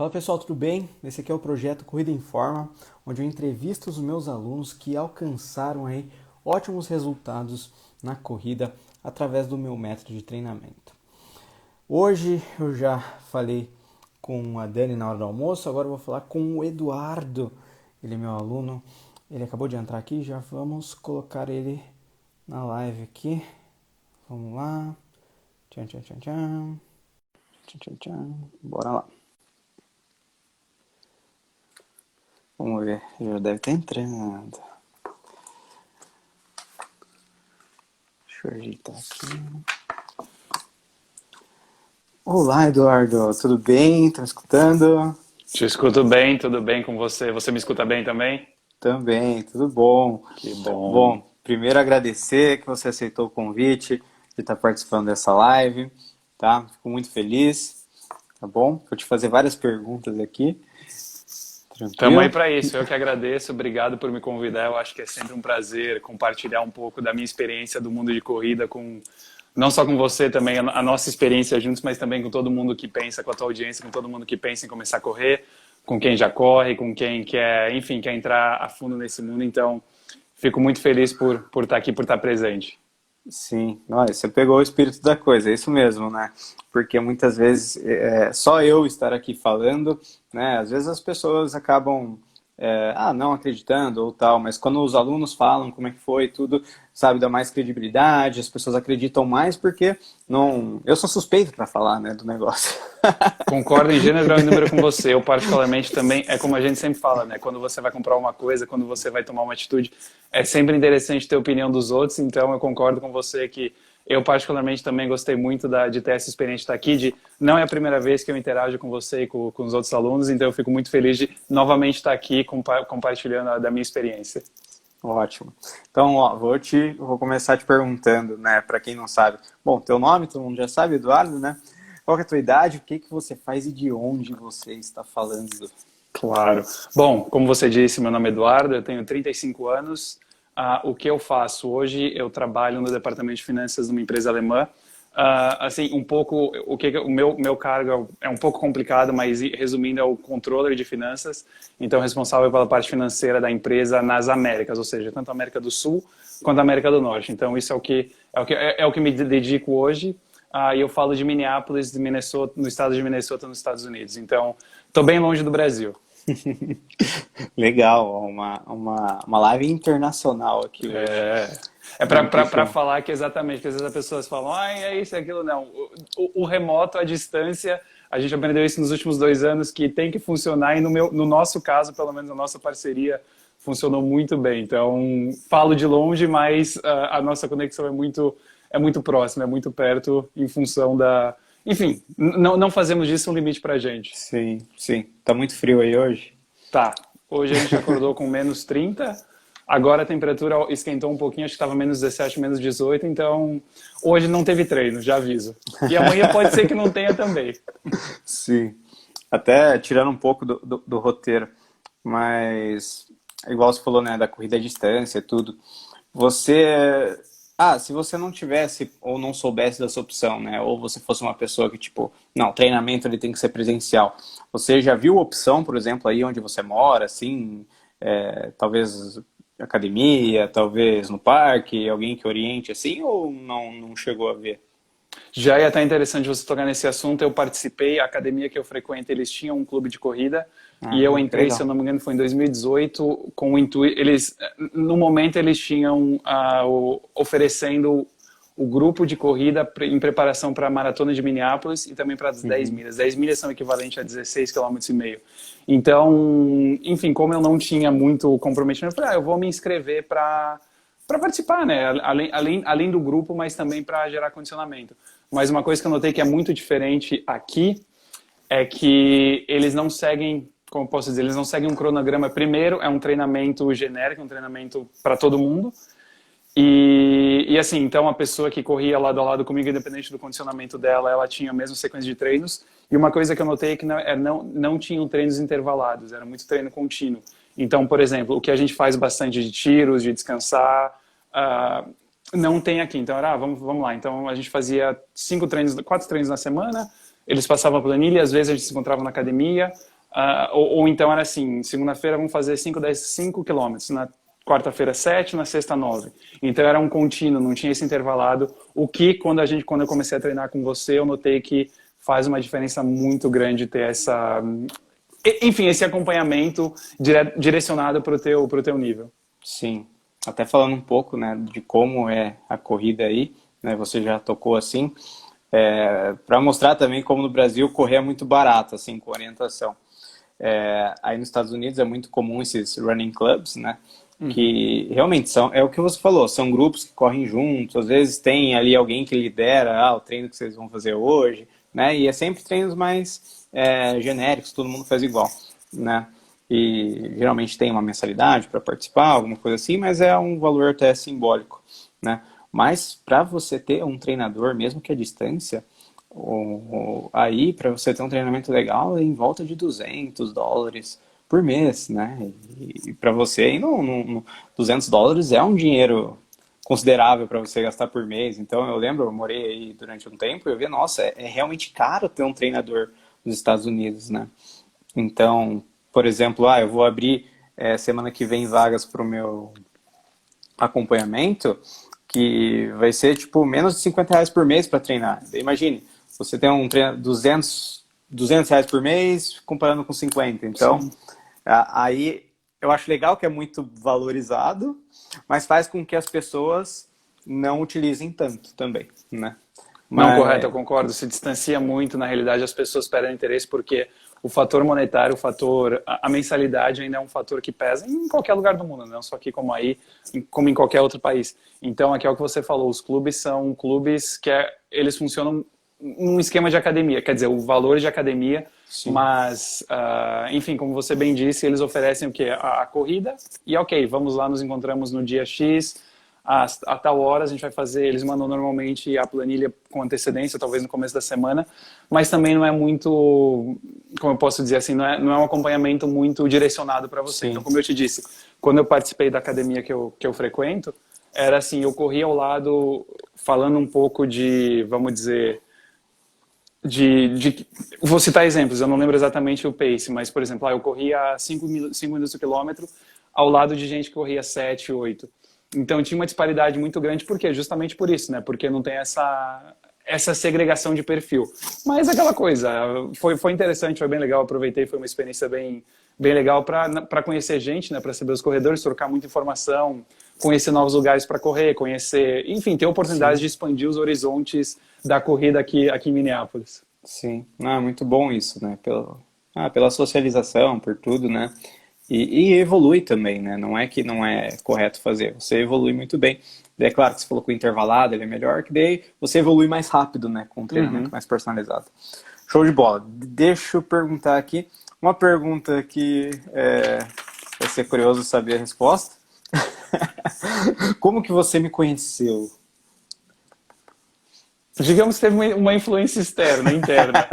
Fala pessoal, tudo bem? Esse aqui é o projeto Corrida em Forma, onde eu entrevisto os meus alunos que alcançaram aí ótimos resultados na corrida através do meu método de treinamento. Hoje eu já falei com a Dani na hora do almoço, agora eu vou falar com o Eduardo. Ele é meu aluno, ele acabou de entrar aqui, já vamos colocar ele na live aqui. Vamos lá. Tchan, tchan, tchan, tchan. Tchan, tchan, tchan. Bora lá. Vamos ver, já deve estar entrando. Deixa eu ajeitar aqui. Olá, Eduardo, tudo bem? Tá me escutando? Te escuto bem, tudo bem com você? Você me escuta bem também? Também, tudo bom. Que bom. Bom, primeiro agradecer que você aceitou o convite de estar participando dessa live, tá? Fico muito feliz, tá bom? Vou te fazer várias perguntas aqui. Estamos aí Tranquilo? para isso. Eu que agradeço, obrigado por me convidar. Eu acho que é sempre um prazer compartilhar um pouco da minha experiência do mundo de corrida com não só com você também, a nossa experiência juntos, mas também com todo mundo que pensa, com a tua audiência, com todo mundo que pensa em começar a correr, com quem já corre, com quem quer, enfim, quer entrar a fundo nesse mundo. Então, fico muito feliz por estar aqui, por estar presente. Sim, olha, você pegou o espírito da coisa, é isso mesmo, né? Porque muitas vezes só eu estar aqui falando, né? Às vezes as pessoas acabam não acreditando ou tal, mas quando os alunos falam como é que foi, tudo, sabe, dá mais credibilidade, as pessoas acreditam mais porque não, eu sou suspeito para falar, né, do negócio. Concordo em gênero, grau e número com você. Eu particularmente também, é como a gente sempre fala, né? Quando você vai comprar uma coisa, quando você vai tomar uma atitude, é sempre interessante ter a opinião dos outros. Então eu concordo com você que eu particularmente também gostei muito de ter essa experiência de estar aqui. Não é a primeira vez que eu interajo com você e com os outros alunos, então eu fico muito feliz de novamente estar aqui compartilhando da minha experiência. Ótimo. Então, ó, vou começar te perguntando, né, para quem não sabe. Bom, teu nome, todo mundo já sabe, Eduardo, né? Qual que é a tua idade, o que que você faz e de onde você está falando? Claro. Bom, como você disse, meu nome é Eduardo, eu tenho 35 anos. O que eu faço hoje, eu trabalho no departamento de finanças de uma empresa alemã. Assim, um pouco, o meu cargo é um pouco complicado, mas resumindo, é o controller de finanças, então responsável pela parte financeira da empresa nas Américas, ou seja, tanto a América do Sul quanto a América do Norte. Então isso é o que me dedico hoje. E eu falo de Minneapolis, de Minnesota, no estado de Minnesota, nos Estados Unidos. Então, estou bem longe do Brasil. Legal, ó, uma live internacional aqui hoje. É Muito para show. falar que exatamente, que às vezes as pessoas falam, é isso, é aquilo, não. O remoto, a distância, a gente aprendeu isso nos últimos 2 anos, que tem que funcionar, e no nosso caso, pelo menos a nossa parceria, funcionou muito bem. Então, falo de longe, mas a nossa conexão é muito próxima, é muito perto, em função da... Enfim, não fazemos disso um limite pra gente. Sim, sim. Tá muito frio aí hoje? Tá, hoje a gente acordou com -30. Agora a temperatura esquentou um pouquinho, acho que estava -17, -18, então hoje não teve treino, já aviso. E amanhã pode ser que não tenha também. Sim. Até tirando um pouco do roteiro, mas igual você falou, né, da corrida à distância e tudo. Você. Se você não tivesse ou não soubesse dessa opção, né, ou você fosse uma pessoa que, tipo, não, treinamento ele tem que ser presencial. Você já viu opção, por exemplo, aí onde você mora, assim, talvez academia, talvez no parque, alguém que oriente assim, ou não chegou a ver? Já ia estar interessante você tocar nesse assunto. Eu participei, a academia que eu frequento, eles tinham um clube de corrida e eu Que entrei, se eu legal. não me engano, foi em 2018 com o intuito. No momento, eles tinham oferecendo o grupo de corrida em preparação para a maratona de Minneapolis e também para as 10 Uhum. milhas. 10 milhas são equivalentes a 16,5 km. Então, enfim, como eu não tinha muito comprometimento, eu falei, eu vou me inscrever para participar, né? Além do grupo, mas também para gerar condicionamento. Mas uma coisa que eu notei que é muito diferente aqui é que eles não seguem, como eu posso dizer, eles não seguem um cronograma. Primeiro, é um treinamento genérico, um treinamento para todo mundo. E assim, então a pessoa que corria lado a lado comigo, independente do condicionamento dela, ela tinha a mesma sequência de treinos. E uma coisa que eu notei é que não tinham treinos intervalados, era muito treino contínuo. Então, por exemplo, o que a gente faz bastante de tiros, de descansar, não tem aqui. Então, vamos lá. Então, a gente fazia 4 treinos na semana, eles passavam a planilha, e às vezes a gente se encontrava na academia, ou então era assim, segunda-feira vamos fazer 5 quilômetros, na quarta-feira 7, na sexta 9. Então era um contínuo, não tinha esse intervalado, o que quando eu comecei a treinar com você, eu notei que faz uma diferença muito grande ter enfim, esse acompanhamento direcionado para o teu nível. Sim, até falando um pouco, né, de como é a corrida aí, né, você já tocou assim, para mostrar também como no Brasil correr é muito barato, assim, com orientação. Aí nos Estados Unidos é muito comum esses running clubs, né, que realmente é o que você falou, são grupos que correm juntos, às vezes tem ali alguém que lidera o treino que vocês vão fazer hoje, né, e é sempre treinos mais genéricos, todo mundo faz igual, né. E geralmente tem uma mensalidade para participar, alguma coisa assim, mas é um valor até simbólico, né? Mas para você ter um treinador, mesmo que à distância, aí para você ter um treinamento legal é em volta de $200 por mês, né? E para você aí, $200 é um dinheiro considerável para você gastar por mês. Então eu lembro, eu morei aí durante um tempo e eu vi, nossa, é realmente caro ter um treinador nos Estados Unidos, né? Então, por exemplo, eu vou abrir semana que vem vagas para o meu acompanhamento, que vai ser tipo menos de R$ 50 por mês para treinar. Imagine, você tem um treino R$ 200 por mês, comparando com 50. Então, aí eu acho legal que é muito valorizado, mas faz com que as pessoas não utilizem tanto também, né? Não, correto, eu concordo. Se distancia muito, na realidade as pessoas perdem interesse porque o fator monetário, a mensalidade ainda é um fator que pesa em qualquer lugar do mundo, não só aqui como aí, como em qualquer outro país. Então, aqui é o que você falou, os clubes são clubes que eles funcionam num esquema de academia, quer dizer, o valor de academia, sim, mas, enfim, como você bem disse, eles oferecem o quê? A corrida e ok, vamos lá, nos encontramos no dia X, a tal hora a gente vai fazer, eles mandam normalmente a planilha com antecedência, talvez no começo da semana, mas também não é muito, como eu posso dizer assim, não é um acompanhamento muito direcionado para você. Sim. Então, como eu te disse, quando eu participei da academia que eu frequento, era assim, eu corria ao lado, falando um pouco de, vamos dizer, vou citar exemplos, eu não lembro exatamente o pace, mas, por exemplo, eu corria 5 minutos por quilômetro ao lado de gente que corria 7, 8. Então tinha uma disparidade muito grande, por quê? Justamente por isso, né? Porque não tem essa segregação de perfil. Mas aquela coisa, foi interessante, foi bem legal, aproveitei, foi uma experiência bem legal para conhecer gente, né? Para saber os corredores, trocar muita informação, conhecer novos lugares para correr, enfim, ter oportunidades, sim, de expandir os horizontes da corrida aqui em Minneapolis. Sim, muito bom isso, né? Pela socialização, por tudo, né? E evolui também, né? Não é que não é correto fazer, você evolui muito bem. É claro que você falou que o intervalado ele é melhor, que daí você evolui mais rápido, né? Com um treinamento mais personalizado. Show de bola. Deixa eu perguntar aqui, uma pergunta que vai ser curioso saber a resposta. Como que você me conheceu? Digamos que teve uma influência externa, interna.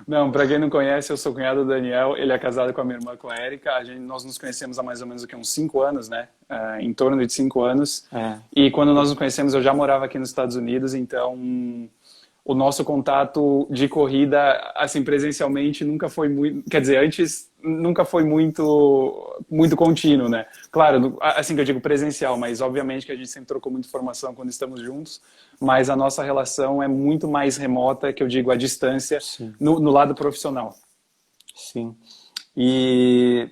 Não, para quem não conhece, eu sou cunhado do Daniel, ele é casado com a minha irmã, com a Erika. Nós nos conhecemos há mais ou menos uns 5 anos, né? Em torno de 5 anos. E quando nós nos conhecemos, eu já morava aqui nos Estados Unidos, então o nosso contato de corrida, assim, presencialmente, nunca foi muito... Quer dizer, antes nunca foi muito contínuo, né? Claro, assim que eu digo presencial, mas obviamente que a gente sempre trocou muita informação quando estamos juntos, mas a nossa relação é muito mais remota, que eu digo, à distância, no lado profissional. Sim. E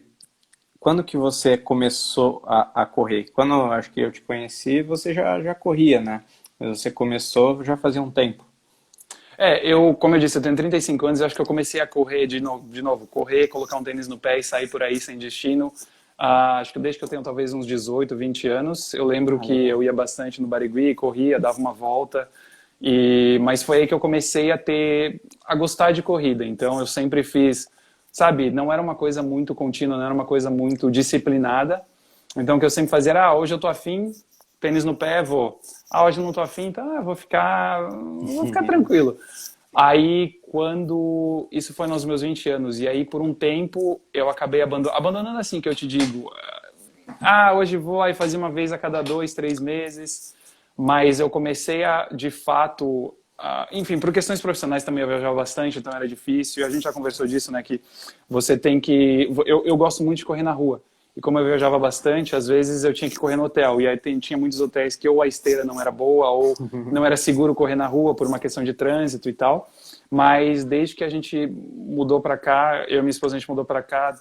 quando que você começou a correr? Quando acho que eu te conheci, você já corria, né? Você começou já fazia um tempo. Como eu disse, eu tenho 35 anos, eu acho que eu comecei a correr de novo, correr, colocar um tênis no pé e sair por aí sem destino. Acho que desde que eu tenho talvez uns 18, 20 anos, eu lembro que eu ia bastante no Barigui, corria, dava uma volta, mas foi aí que eu comecei a gostar de corrida. Então eu sempre fiz, sabe, não era uma coisa muito contínua, não era uma coisa muito disciplinada. Então o que eu sempre fazia era, hoje eu tô afim, tênis no pé, vou. Hoje eu não tô afim, tá, vou ficar tranquilo. Aí, quando... Isso foi nos meus 20 anos. E aí, por um tempo, eu acabei abandonando assim, que eu te digo. Hoje vou, aí fazer uma vez a cada 2, 3 meses. Mas eu comecei a, de fato, enfim, por questões profissionais também eu viajava bastante, então era difícil. E a gente já conversou disso, né? Que você tem que... Eu gosto muito de correr na rua. E como eu viajava bastante, às vezes eu tinha que correr no hotel. E aí tinha muitos hotéis que ou a esteira não era boa, ou não era seguro correr na rua por uma questão de trânsito e tal. Mas desde que a gente mudou para cá, eu e minha esposa, a gente mudou para cá,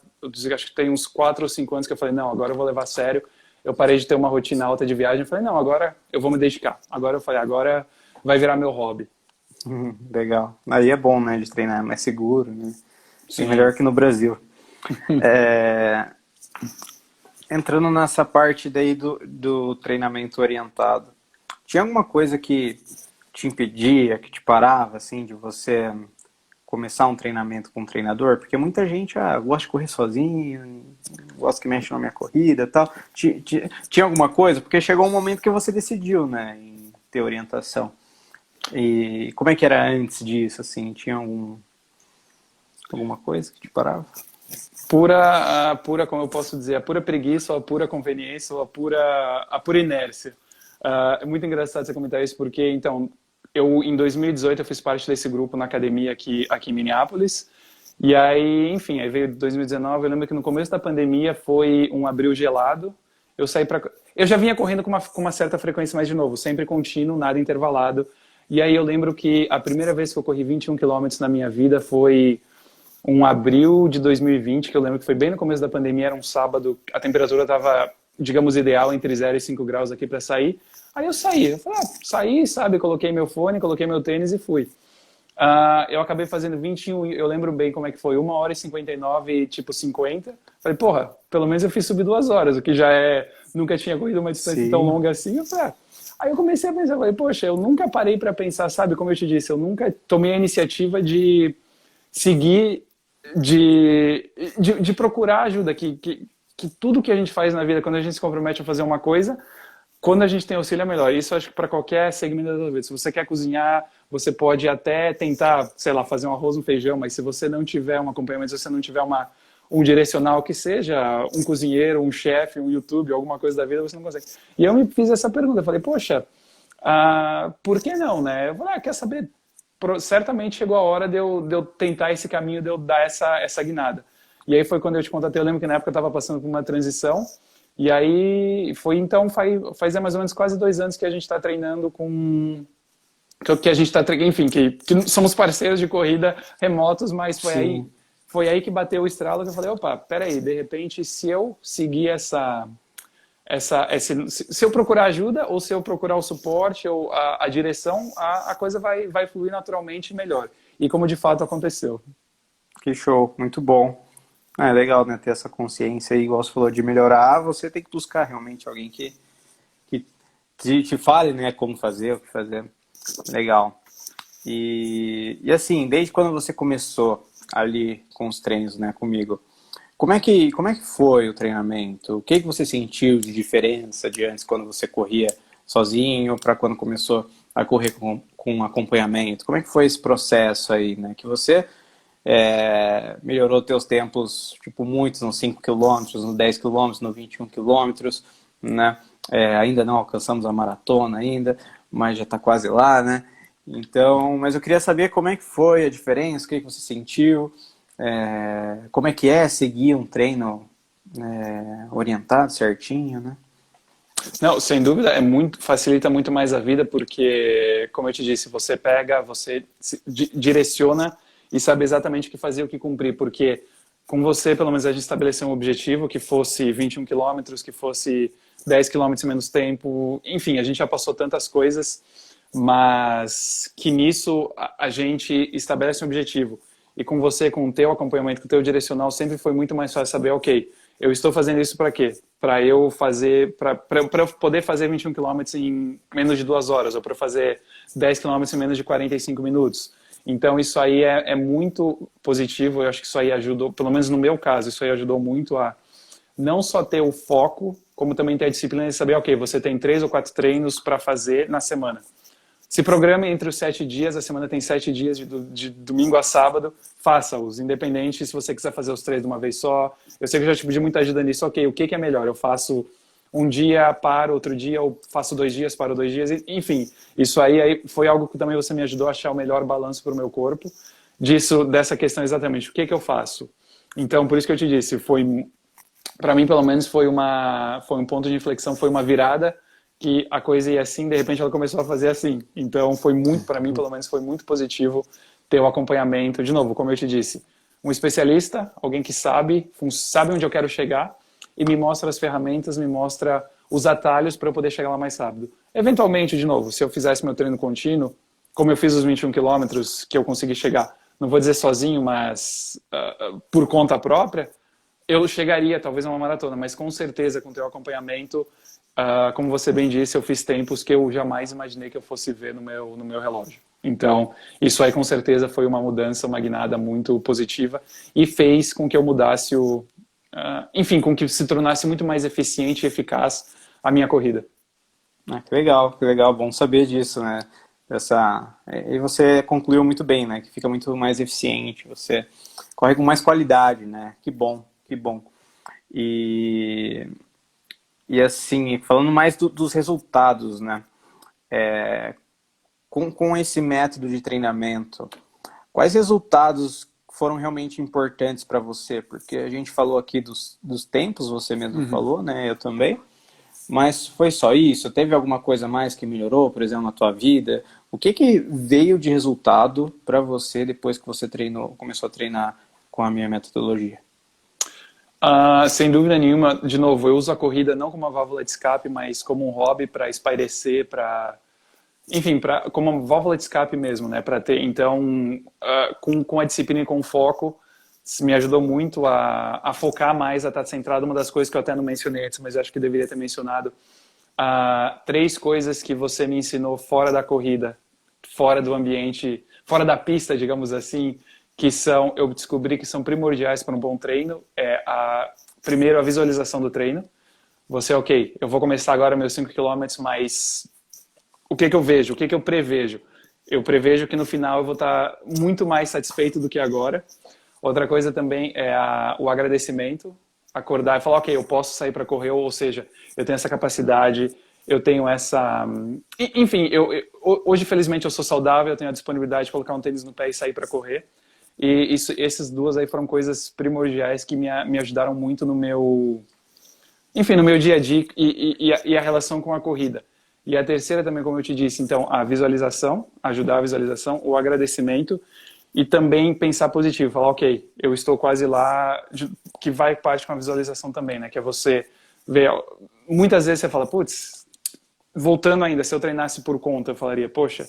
acho que tem uns 4 ou 5 anos que eu falei, não, agora eu vou levar a sério. Eu parei de ter uma rotina alta de viagem. Eu falei, não, agora eu vou me dedicar. Agora eu falei, agora vai virar meu hobby. Legal. Aí é bom, né, de treinar, é mais seguro, né? Sim. Sim. Melhor que no Brasil. Entrando nessa parte daí do treinamento orientado, tinha alguma coisa que te impedia, que te parava, assim, de você começar um treinamento com um treinador? Porque muita gente, gosta de correr sozinho, gosta que mexe na minha corrida e tal. Tinha alguma coisa? Porque chegou um momento que você decidiu, né, em ter orientação. E como é que era antes disso, assim? Tinha alguma coisa que te parava? Pura, como eu posso dizer, a pura preguiça, ou a pura conveniência, ou a pura inércia. É muito engraçado você comentar isso, porque, então, em 2018, eu fiz parte desse grupo na academia aqui em Minneapolis, e aí, enfim, aí veio 2019, eu lembro que no começo da pandemia foi um abril gelado, eu já vinha correndo com uma certa frequência, mas de novo, sempre contínuo, nada intervalado, e aí eu lembro que a primeira vez que eu corri 21 quilômetros na minha vida foi um abril de 2020, que eu lembro que foi bem no começo da pandemia, era um sábado, a temperatura estava, digamos, ideal, entre 0 e 5 graus aqui para sair. Aí eu falei, saí, sabe, coloquei meu fone, coloquei meu tênis e fui. Eu acabei fazendo 21, eu lembro bem como é que foi, 1h59, tipo 50. Falei, porra, pelo menos eu fiz subir 2 horas, o que já nunca tinha corrido uma distância tão longa assim. Eu falei, Aí eu comecei a pensar, falei, poxa, eu nunca parei para pensar, sabe, como eu te disse, eu nunca tomei a iniciativa de seguir, de procurar ajuda, que tudo que a gente faz na vida, quando a gente se compromete a fazer uma coisa, quando a gente tem auxílio é melhor. Isso eu acho que para qualquer segmento da sua vida. Se você quer cozinhar, você pode até tentar, sei lá, fazer um arroz, um feijão, mas se você não tiver um acompanhamento, se você não tiver um direcional que seja um cozinheiro, um chefe, um YouTube, alguma coisa da vida, você não consegue. E eu me fiz essa pergunta, eu falei, poxa, por que não, né? Eu falei, quer saber? Certamente chegou a hora de eu tentar esse caminho, de eu dar essa guinada. E aí foi quando eu te contatei, eu lembro que na época eu estava passando por uma transição, e aí foi então, faz mais ou menos quase 2 anos que a gente está treinando com... Que a gente está, enfim, que somos parceiros de corrida remotos, mas foi aí que bateu o estralo, que eu falei, opa, peraí, de repente, se eu seguir se eu procurar ajuda, ou se eu procurar o suporte, ou a direção, a coisa vai fluir naturalmente melhor. E como de fato aconteceu. Que show, muito bom. É legal, né, ter essa consciência aí, igual você falou, de melhorar, você tem que buscar realmente alguém que te fale, né, como fazer, o que fazer. Legal. E assim, desde quando você começou ali com os treinos, né, comigo, como é que foi o treinamento? O que você sentiu de diferença de antes, quando você corria sozinho, para quando começou a correr com acompanhamento? Como é que foi esse processo aí, né, que você... melhorou teus tempos, tipo, muitos, nos 5 quilômetros, nos 10 quilômetros, nos 21 quilômetros, né? Ainda não alcançamos a maratona ainda, mas já está quase lá, né? Então, mas eu queria saber como é que foi a diferença, o que você sentiu, como é que seguir um treino orientado, certinho, né? Não, sem dúvida, facilita muito mais a vida, porque, como eu te disse, você direciona e sabe exatamente o que fazer, o que cumprir, porque com você, pelo menos, a gente estabeleceu um objetivo que fosse 21 quilômetros, que fosse 10 quilômetros em menos tempo, enfim, a gente já passou tantas coisas, mas que nisso a gente estabelece um objetivo. E com você, com o teu acompanhamento, com o teu direcional, sempre foi muito mais fácil saber, ok, eu estou fazendo isso para quê? Para eu poder fazer 21 quilômetros em menos de 2 horas, ou para fazer 10 quilômetros em menos de 45 minutos. Então, isso aí é muito positivo. Eu acho que isso aí ajudou, pelo menos no meu caso, isso aí ajudou muito a não só ter o foco, como também ter a disciplina de saber, ok, você tem 3 ou 4 treinos para fazer na semana. Se programe entre os 7 dias, a semana tem 7 dias, de domingo a sábado, faça-os, independente se você quiser fazer os 3 de uma vez só. Eu sei que eu já te pedi muita ajuda nisso, ok, o que é melhor? Eu faço um dia paro, outro dia eu faço 2 dias, paro 2 dias, enfim, isso aí foi algo que também você me ajudou a achar o melhor balanço para o meu corpo, dessa questão exatamente, o que que eu faço? Então, por isso que eu te disse, para mim pelo menos foi um ponto de inflexão, foi uma virada, que a coisa ia assim, de repente ela começou a fazer assim. Então foi muito, para mim pelo menos foi muito positivo ter o acompanhamento, de novo, como eu te disse, um especialista, alguém que sabe onde eu quero chegar e me mostra as ferramentas, me mostra os atalhos para eu poder chegar lá mais rápido. Eventualmente, de novo, se eu fizesse meu treino contínuo, como eu fiz os 21 quilômetros que eu consegui chegar, não vou dizer sozinho, mas por conta própria, eu chegaria talvez a uma maratona, mas com certeza com o teu acompanhamento, como você bem disse, eu fiz tempos que eu jamais imaginei que eu fosse ver no meu relógio. Então, isso aí com certeza foi uma mudança, uma guinada muito positiva e fez com que eu mudasse enfim, com que se tornasse muito mais eficiente e eficaz a minha corrida. Que legal, bom saber disso, né? E você concluiu muito bem, né? Que fica muito mais eficiente, você corre com mais qualidade, né? Que bom, que bom. E assim, falando mais dos resultados, né? Com esse método de treinamento, quais resultados foram realmente importantes para você? Porque a gente falou aqui dos tempos, você mesmo falou, né? Eu também. Mas foi só isso? Teve alguma coisa mais que melhorou, por exemplo, na tua vida? O que veio de resultado para você depois que você começou a treinar com a minha metodologia? Sem dúvida nenhuma, de novo, eu uso a corrida não como uma válvula de escape, mas como um hobby para espairecer, enfim, como uma válvula de escape mesmo, né? Para ter, então, com a disciplina e com o foco, me ajudou muito a focar mais, a estar centrado. Uma das coisas que eu até não mencionei antes, mas acho que deveria ter mencionado, 3 coisas que você me ensinou fora da corrida, fora do ambiente, fora da pista, digamos assim, eu descobri que são primordiais para um bom treino. Primeiro, a visualização do treino. Você, ok, eu vou começar agora meus 5 quilômetros, mas o que eu vejo, o que eu prevejo? Eu prevejo que no final eu vou estar muito mais satisfeito do que agora. Outra coisa também é o agradecimento, acordar e falar, ok, eu posso sair para correr, ou seja, eu tenho essa capacidade, eu tenho essa... Enfim, hoje, felizmente, eu sou saudável, eu tenho a disponibilidade de colocar um tênis no pé e sair para correr. E essas duas aí foram coisas primordiais que me ajudaram muito no meu dia a dia e a relação com a corrida. E a terceira também, como eu te disse, então, a visualização, ajudar a visualização, o agradecimento e também pensar positivo, falar, ok, eu estou quase lá, que vai parte com a visualização também, né? Que é você ver, muitas vezes você fala, putz, voltando ainda, se eu treinasse por conta, eu falaria, poxa,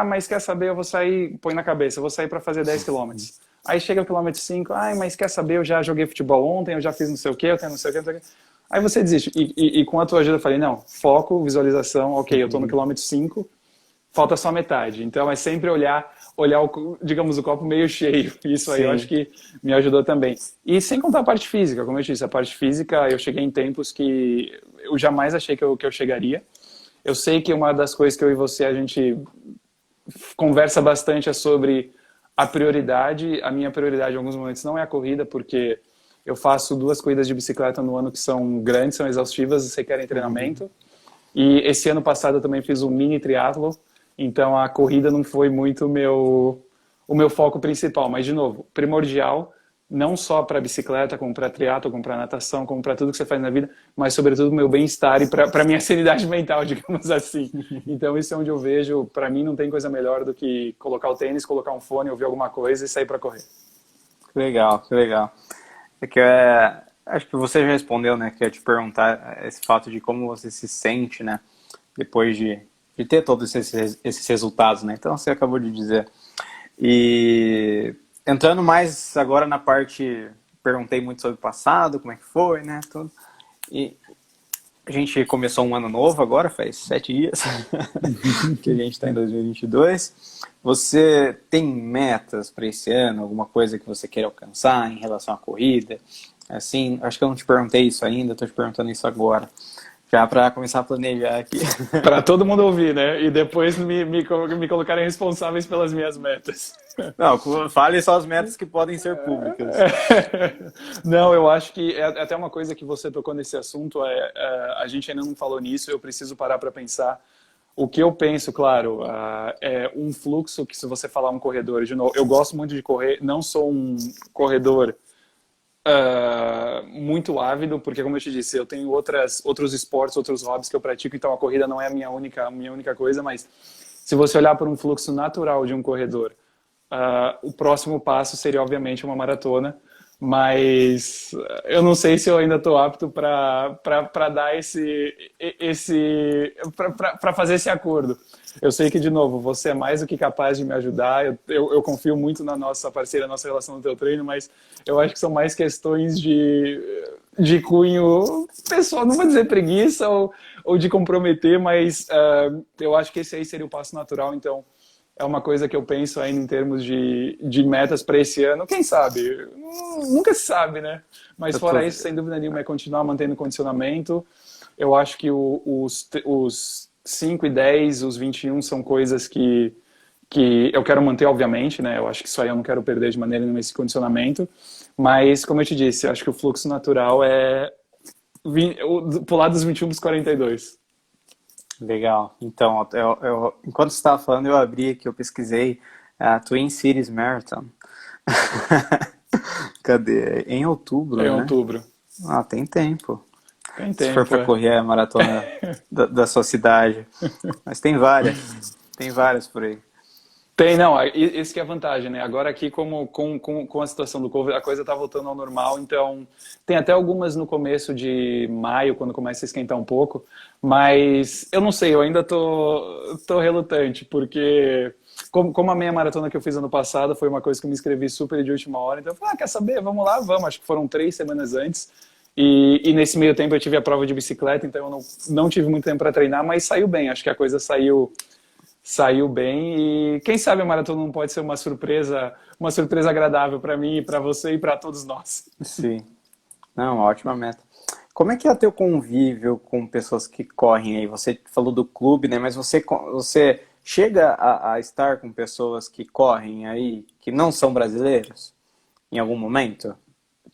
mas quer saber, eu vou sair, põe na cabeça, eu vou sair para fazer 10 quilômetros. Aí chega o quilômetro 5, mas quer saber, eu já joguei futebol ontem, eu já fiz não sei o quê, eu tenho não sei o quê, não sei o quê. Aí você desiste. E com a tua ajuda eu falei, não, foco, visualização, ok, eu tô no quilômetro 5, falta só metade. Então é sempre olhar digamos, o copo meio cheio. Isso aí eu acho que me ajudou também. E sem contar a parte física, como eu disse, a parte física eu cheguei em tempos que eu jamais achei que eu chegaria. Eu sei que uma das coisas que eu e você, a gente conversa bastante é sobre a prioridade. A minha prioridade em alguns momentos não é a corrida, porque eu faço 2 corridas de bicicleta no ano que são grandes, são exaustivas e requerem treinamento. E esse ano passado eu também fiz um mini triatlo, então a corrida não foi muito o meu foco principal. Mas, de novo, primordial, não só para bicicleta, como para triatlo, como para natação, como para tudo que você faz na vida, mas sobretudo o meu bem-estar e para a minha sanidade mental, digamos assim. Então isso é onde eu vejo, para mim não tem coisa melhor do que colocar o tênis, colocar um fone, ouvir alguma coisa e sair para correr. Que legal, que legal. Acho que você já respondeu, né? Que eu ia te perguntar esse fato de como você se sente, né? Depois de ter todos esses resultados, né? Então você acabou de dizer. E entrando mais agora na parte, perguntei muito sobre o passado, como é que foi, né? Tudo. E a gente começou um ano novo agora, faz 7 dias que a gente está em 2022. Você tem metas para esse ano? Alguma coisa que você queira alcançar em relação à corrida? Assim, acho que eu não te perguntei isso ainda, estou te perguntando isso agora. Já para começar a planejar aqui. Para todo mundo ouvir, né? E depois me colocarem responsáveis pelas minhas metas. Não, fale só as metas que podem ser públicas. Não, eu acho que é até uma coisa que você tocou nesse assunto, a gente ainda não falou nisso, eu preciso parar para pensar. O que eu penso, claro, é um fluxo que se você falar um corredor, de novo, eu gosto muito de correr, não sou um corredor muito ávido, porque como eu te disse, eu tenho outros esportes, outros hobbies que eu pratico, então a corrida não é a minha única coisa, mas se você olhar por um fluxo natural de um corredor, o próximo passo seria obviamente uma maratona, mas eu não sei se eu ainda estou apto para dar para fazer esse acordo. Eu sei que, de novo, você é mais do que capaz de me ajudar, eu confio muito na nossa parceira, na nossa relação no teu treino, mas eu acho que são mais questões de cunho pessoal, não vou dizer preguiça ou de comprometer, mas eu acho que esse aí seria o passo natural, então é uma coisa que eu penso ainda em termos de metas para esse ano. Quem sabe? Nunca se sabe, né? Mas fora isso, sem dúvida nenhuma, é continuar mantendo condicionamento. Eu acho que os 5 e 10, os 21 são coisas que eu quero manter, obviamente, né? Eu acho que isso aí eu não quero perder de maneira nenhuma esse condicionamento. Mas, como eu te disse, eu acho que o fluxo natural é pular dos 21 para os 42. Legal. Então, enquanto você estava falando, eu abri aqui, eu pesquisei a Twin Cities Marathon. Cadê? Em outubro, né? Em outubro. Ah, tem tempo. Tem tempo. Se for para correr a maratona da sua cidade. Mas tem várias por aí. Tem, não, isso que é a vantagem, né? Agora aqui, com a situação do Covid, a coisa tá voltando ao normal, então tem até algumas no começo de maio, quando começa a esquentar um pouco, mas eu não sei, eu ainda tô relutante, porque como a meia maratona que eu fiz ano passado foi uma coisa que eu me inscrevi super de última hora, então eu falei, quer saber? Vamos lá, vamos. Acho que foram 3 semanas antes, e nesse meio tempo eu tive a prova de bicicleta, então eu não tive muito tempo para treinar, mas saiu bem, acho que a coisa saiu bem e quem sabe a maratona não pode ser uma surpresa agradável para mim, para você e para todos nós. Sim. Não, ótima meta. Como é que é o teu convívio com pessoas que correm aí? Você falou do clube, né? Mas você chega a estar com pessoas que correm aí, que não são brasileiros, em algum momento?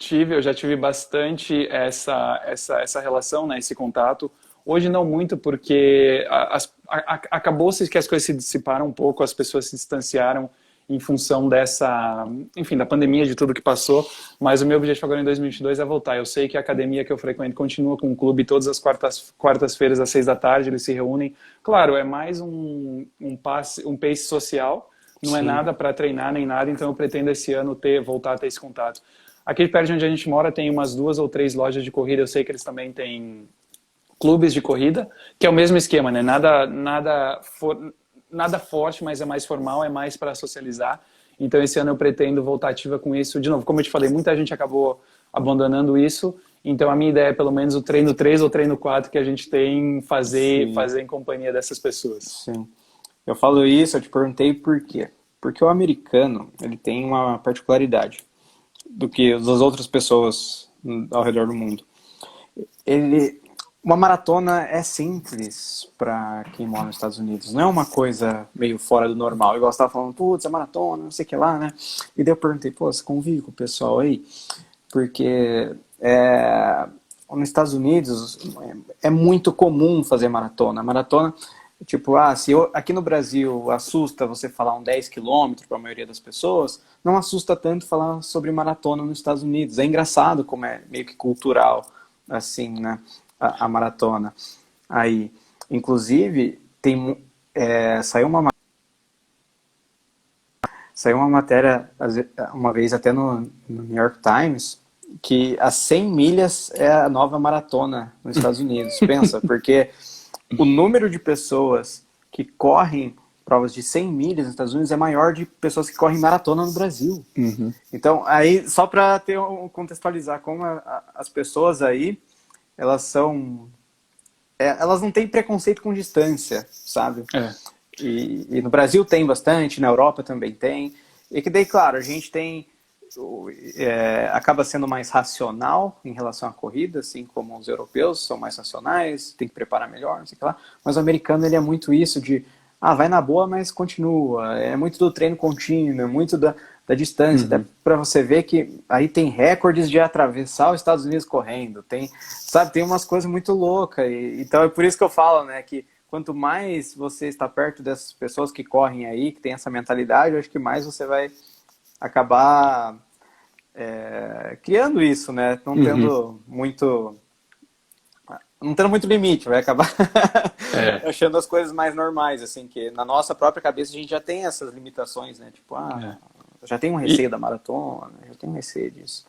Eu já tive bastante essa relação, né, esse contato. Hoje não muito, porque acabou-se que as coisas se dissiparam um pouco, as pessoas se distanciaram em função enfim, da pandemia, de tudo que passou, mas o meu objetivo agora em 2022 é voltar. Eu sei que a academia que eu frequento continua com o clube todas as quartas-feiras às 6 da tarde, eles se reúnem. Claro, é mais um pace social, não é nada para treinar nem nada, então eu pretendo esse ano voltar a ter esse contato. Aqui perto de onde a gente mora tem umas 2 ou 3 lojas de corrida, eu sei que eles também têm clubes de corrida, que é o mesmo esquema, né? Nada forte, mas é mais formal, é mais para socializar. Então esse ano eu pretendo voltar ativa com isso. De novo, como eu te falei, muita gente acabou abandonando isso. Então a minha ideia é pelo menos o treino 3 ou o treino 4 que a gente tem fazer em companhia dessas pessoas. Sim. Eu falo isso, eu te perguntei por quê. Porque o americano, ele tem uma particularidade do que as outras pessoas ao redor do mundo. Uma maratona é simples para quem mora nos Estados Unidos. Não é uma coisa meio fora do normal. Igual você estava falando, putz, a maratona, não sei o que lá, né? E daí eu perguntei, pô, você convive com o pessoal aí? Porque nos Estados Unidos é muito comum fazer maratona. Maratona, tipo, se aqui no Brasil assusta você falar 10 quilômetros para a maioria das pessoas, não assusta tanto falar sobre maratona nos Estados Unidos. É engraçado como é meio que cultural, assim, né? A maratona. Aí, inclusive, saiu uma matéria uma vez até no New York Times que as 100 milhas é a nova maratona nos Estados Unidos. Pensa, porque o número de pessoas que correm provas de 100 milhas nos Estados Unidos é maior de pessoas que correm maratona no Brasil. Uhum. Então, aí, só para contextualizar como as pessoas aí elas não têm preconceito com distância, sabe? E no Brasil tem bastante, na Europa também tem. E que daí, claro, a gente tem acaba sendo mais racional em relação à corrida, assim como os europeus são mais racionais, tem que preparar melhor, não sei o que lá. Mas o americano, ele é muito isso de, vai na boa, mas continua. É muito do treino contínuo, é muito da distância. Até para você ver que aí tem recordes de atravessar os Estados Unidos correndo. Tem umas coisas muito loucas. Então é por isso que eu falo, né, que quanto mais você está perto dessas pessoas que correm aí, que tem essa mentalidade, eu acho que mais você vai acabar criando isso, né? Não tendo muito limite, vai acabar achando as coisas mais normais, assim, que na nossa própria cabeça a gente já tem essas limitações, né? Tipo, já tem um receio da maratona, já tem um receio disso.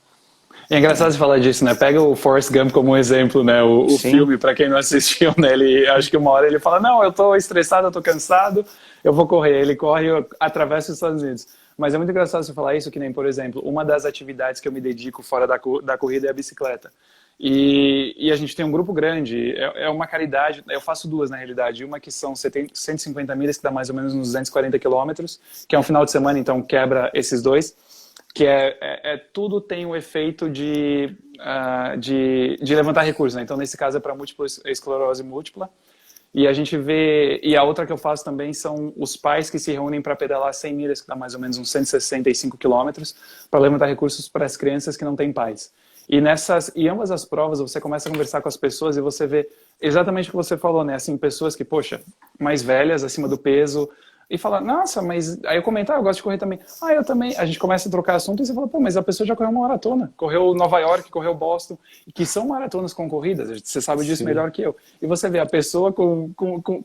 É engraçado você falar disso, né? Pega o Forrest Gump como exemplo, né? O filme, para quem não assistiu, né? Acho que uma hora ele fala, não, eu tô estressado, eu tô cansado, eu vou correr. Ele corre e atravessa os Estados Unidos. Mas é muito engraçado você falar isso, que nem, por exemplo, uma das atividades que eu me dedico fora da corrida é a bicicleta. E a gente tem um grupo grande, é uma caridade, eu faço duas na realidade, uma que são 150 milhas, que dá mais ou menos uns 240 quilômetros, que é um final de semana, então quebra esses dois, que tudo tem o efeito de levantar recursos, né? Então nesse caso é para múltipla esclerose múltipla, e a gente vê, e a outra que eu faço também são os pais que se reúnem para pedalar 100 milhas, que dá mais ou menos uns 165 quilômetros, para levantar recursos para as crianças que não têm pais. E ambas as provas você começa a conversar com as pessoas e você vê exatamente o que você falou, né? Assim, pessoas que, poxa, mais velhas, acima do peso, e fala, nossa, mas... Aí eu comento, eu gosto de correr também. Eu também. A gente começa a trocar assunto e você fala, pô, mas a pessoa já correu uma maratona. Correu Nova York, correu Boston, que são maratonas concorridas, você sabe disso melhor que eu. E você vê a pessoa com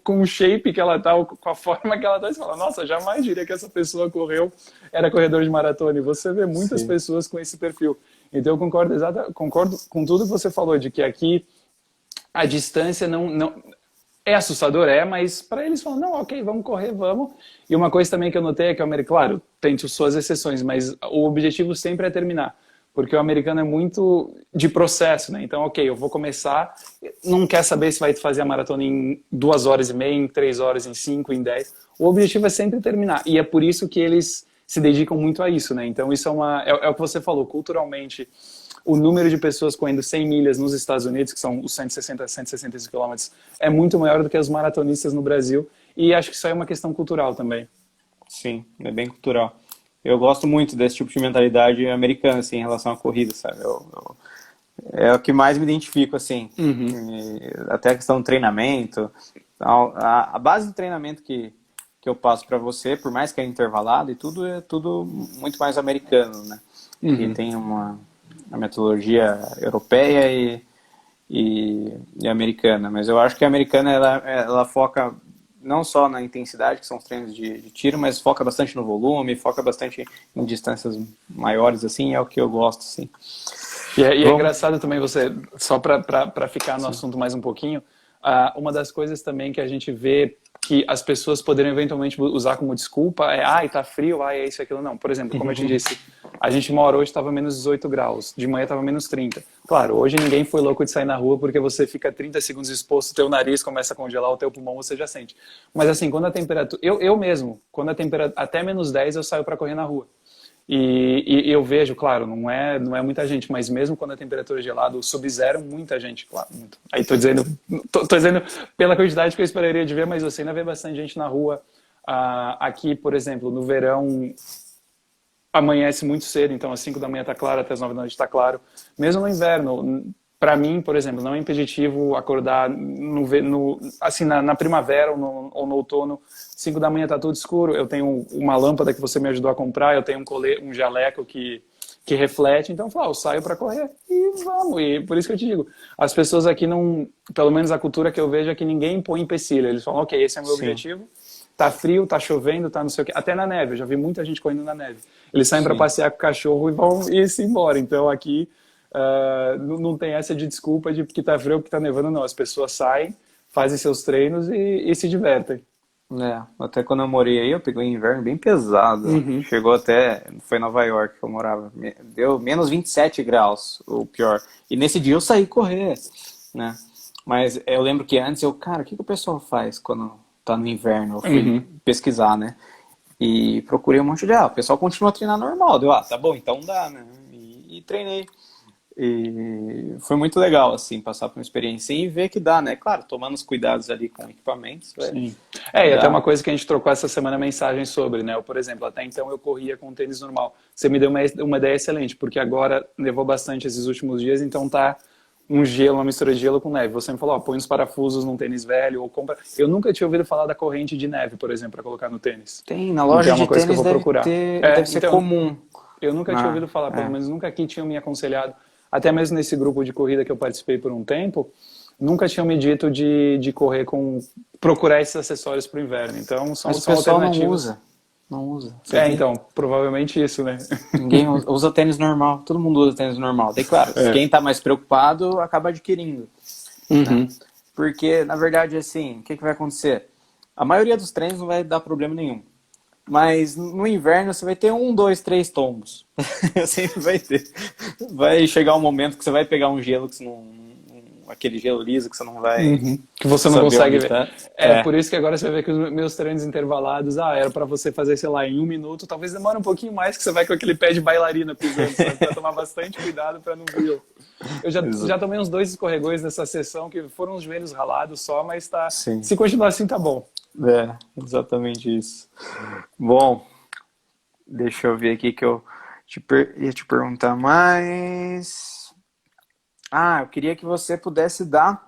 o shape que ela tá, com a forma que ela tá, e você fala, nossa, jamais diria que essa pessoa era corredor de maratona. E você vê muitas pessoas com esse perfil. Então eu concordo com tudo que você falou, de que aqui a distância não é assustador, mas para eles falam, não, ok, vamos correr, vamos. E uma coisa também que eu notei é que o americano, claro, tem suas exceções, mas o objetivo sempre é terminar. Porque o americano é muito de processo, né? Então, ok, eu vou começar, não quer saber se vai fazer a maratona em 2 horas e meia, em 3 horas, em 5, em 10. O objetivo é sempre terminar. E é por isso que eles se dedicam muito a isso, né? Então, isso é o que você falou, culturalmente, o número de pessoas correndo 100 milhas nos Estados Unidos, que são os 160, 165 quilômetros, é muito maior do que os maratonistas no Brasil. E acho que isso aí é uma questão cultural também. Sim, é bem cultural. Eu gosto muito desse tipo de mentalidade americana, assim, em relação à corrida, sabe? É o que mais me identifico, assim. Até a questão do treinamento. A base do treinamento que eu passo para você, por mais que é intervalado e tudo, é tudo muito mais americano, né? E tem uma metodologia europeia e americana. Mas eu acho que a americana, ela foca não só na intensidade, que são os treinos de tiro, mas foca bastante no volume, foca bastante em distâncias maiores, assim, é o que eu gosto, assim. E é engraçado também você, só para ficar no assunto mais um pouquinho, uma das coisas também que a gente vê que as pessoas poderiam eventualmente usar como desculpa tá frio, é isso e aquilo. Não, por exemplo, como eu te disse, a gente uma hora hoje estava menos 18 graus, de manhã estava menos 30. Claro, hoje ninguém foi louco de sair na rua porque você fica 30 segundos exposto, teu nariz começa a congelar, o teu pulmão você já sente. Mas assim, quando a temperatura... Eu mesmo, quando a temperatura... Até menos 10 eu saio para correr na rua. E eu vejo, claro, não é muita gente, mas mesmo quando a temperatura é gelada, o sub-zero, muita gente, claro. Muito. Aí tô dizendo pela quantidade que eu esperaria de ver, mas você ainda vê bastante gente na rua. Aqui, por exemplo, no verão, amanhece muito cedo, então às 5 da manhã tá claro, até as 9 da noite tá claro. Mesmo no inverno, para mim, por exemplo, não é impeditivo acordar assim, na primavera ou no outono, 5 da manhã tá tudo escuro, eu tenho uma lâmpada que você me ajudou a comprar, eu tenho um jaleco que reflete, então eu saio para correr e vamos. E por isso que eu te digo, as pessoas aqui não, pelo menos a cultura que eu vejo é que ninguém põe empecilho, eles falam, ok, esse é o meu objetivo, tá frio, tá chovendo, tá não sei o quê, até na neve, eu já vi muita gente correndo na neve, eles saem para passear com o cachorro e vão ir-se embora, então aqui não tem essa de desculpa de que tá frio ou que tá nevando, não. As pessoas saem, fazem seus treinos e se divertem. Até quando eu morei aí, eu peguei um inverno bem pesado. Chegou foi em Nova York que eu morava. Deu menos 27 graus, o pior. E nesse dia eu saí correr, né? Mas eu lembro que antes cara, o que o pessoal faz quando tá no inverno? Eu fui pesquisar, né? E procurei um monte de, o pessoal continua a treinar normal. Deu, tá bom, então dá, né? E treinei. E foi muito legal, assim, passar por uma experiência e ver que dá, né? Claro, tomando os cuidados ali com equipamentos. Sim. E até uma coisa que a gente trocou essa semana mensagem sobre, né? Eu, por exemplo, até então eu corria com tênis normal. Você me deu uma ideia excelente, porque agora nevou bastante esses últimos dias, então tá um gelo, uma mistura de gelo com neve. Você me falou, põe uns parafusos num tênis velho ou compra... Eu nunca tinha ouvido falar da corrente de neve, por exemplo, para colocar no tênis. Tem, na loja então, é uma de coisa tênis que eu vou procurar. deve ser comum. Eu nunca tinha ouvido falar, pelo menos nunca aqui tinham me aconselhado. Até mesmo nesse grupo de corrida que eu participei por um tempo, nunca tinham me dito de correr procurar esses acessórios para o inverno. Então, são alternativas. Não usa. Então, provavelmente isso, né? Ninguém usa tênis normal. Todo mundo usa tênis normal. Daí, claro, quem tá mais preocupado acaba adquirindo. Né? Porque, na verdade, assim, o que vai acontecer? A maioria dos treinos não vai dar problema nenhum. Mas no inverno você vai ter 1, 2, 3 tombos. Sempre vai ter. Vai chegar um momento que você vai pegar um gelo que você não... Aquele gelo liso que você não vai... Que você não consegue ver. Tá. Por isso que agora você vê que os meus treinos intervalados, era para você fazer, sei lá, em 1 minuto. Talvez demore um pouquinho mais, que você vai com aquele pé de bailarina pisando. Você vai tomar bastante cuidado para não vir. Eu já tomei uns 2 escorregões nessa sessão, que foram os joelhos ralados só, mas tá. Sim. Se continuar assim, tá bom. Exatamente isso. Bom, deixa eu ver aqui que eu ia te perguntar mais. Eu queria que você pudesse dar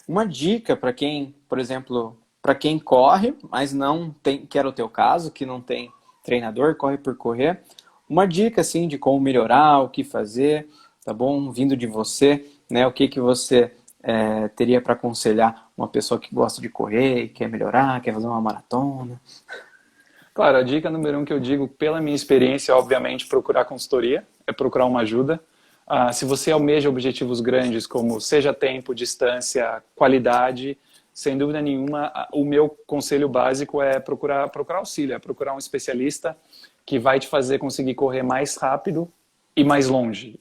uma dica para quem, por exemplo, para quem corre, mas não tem, que era o teu caso, que não tem treinador, corre por correr. Uma dica, assim, de como melhorar, o que fazer, tá bom? Vindo de você, né? O que você teria para aconselhar uma pessoa que gosta de correr, quer melhorar, quer fazer uma maratona? Claro, a dica número 1 que eu digo, pela minha experiência, obviamente, procurar consultoria, é procurar uma ajuda. Se você almeja objetivos grandes, como seja tempo, distância, qualidade, sem dúvida nenhuma, o meu conselho básico é procurar auxílio, é procurar um especialista que vai te fazer conseguir correr mais rápido e mais longe.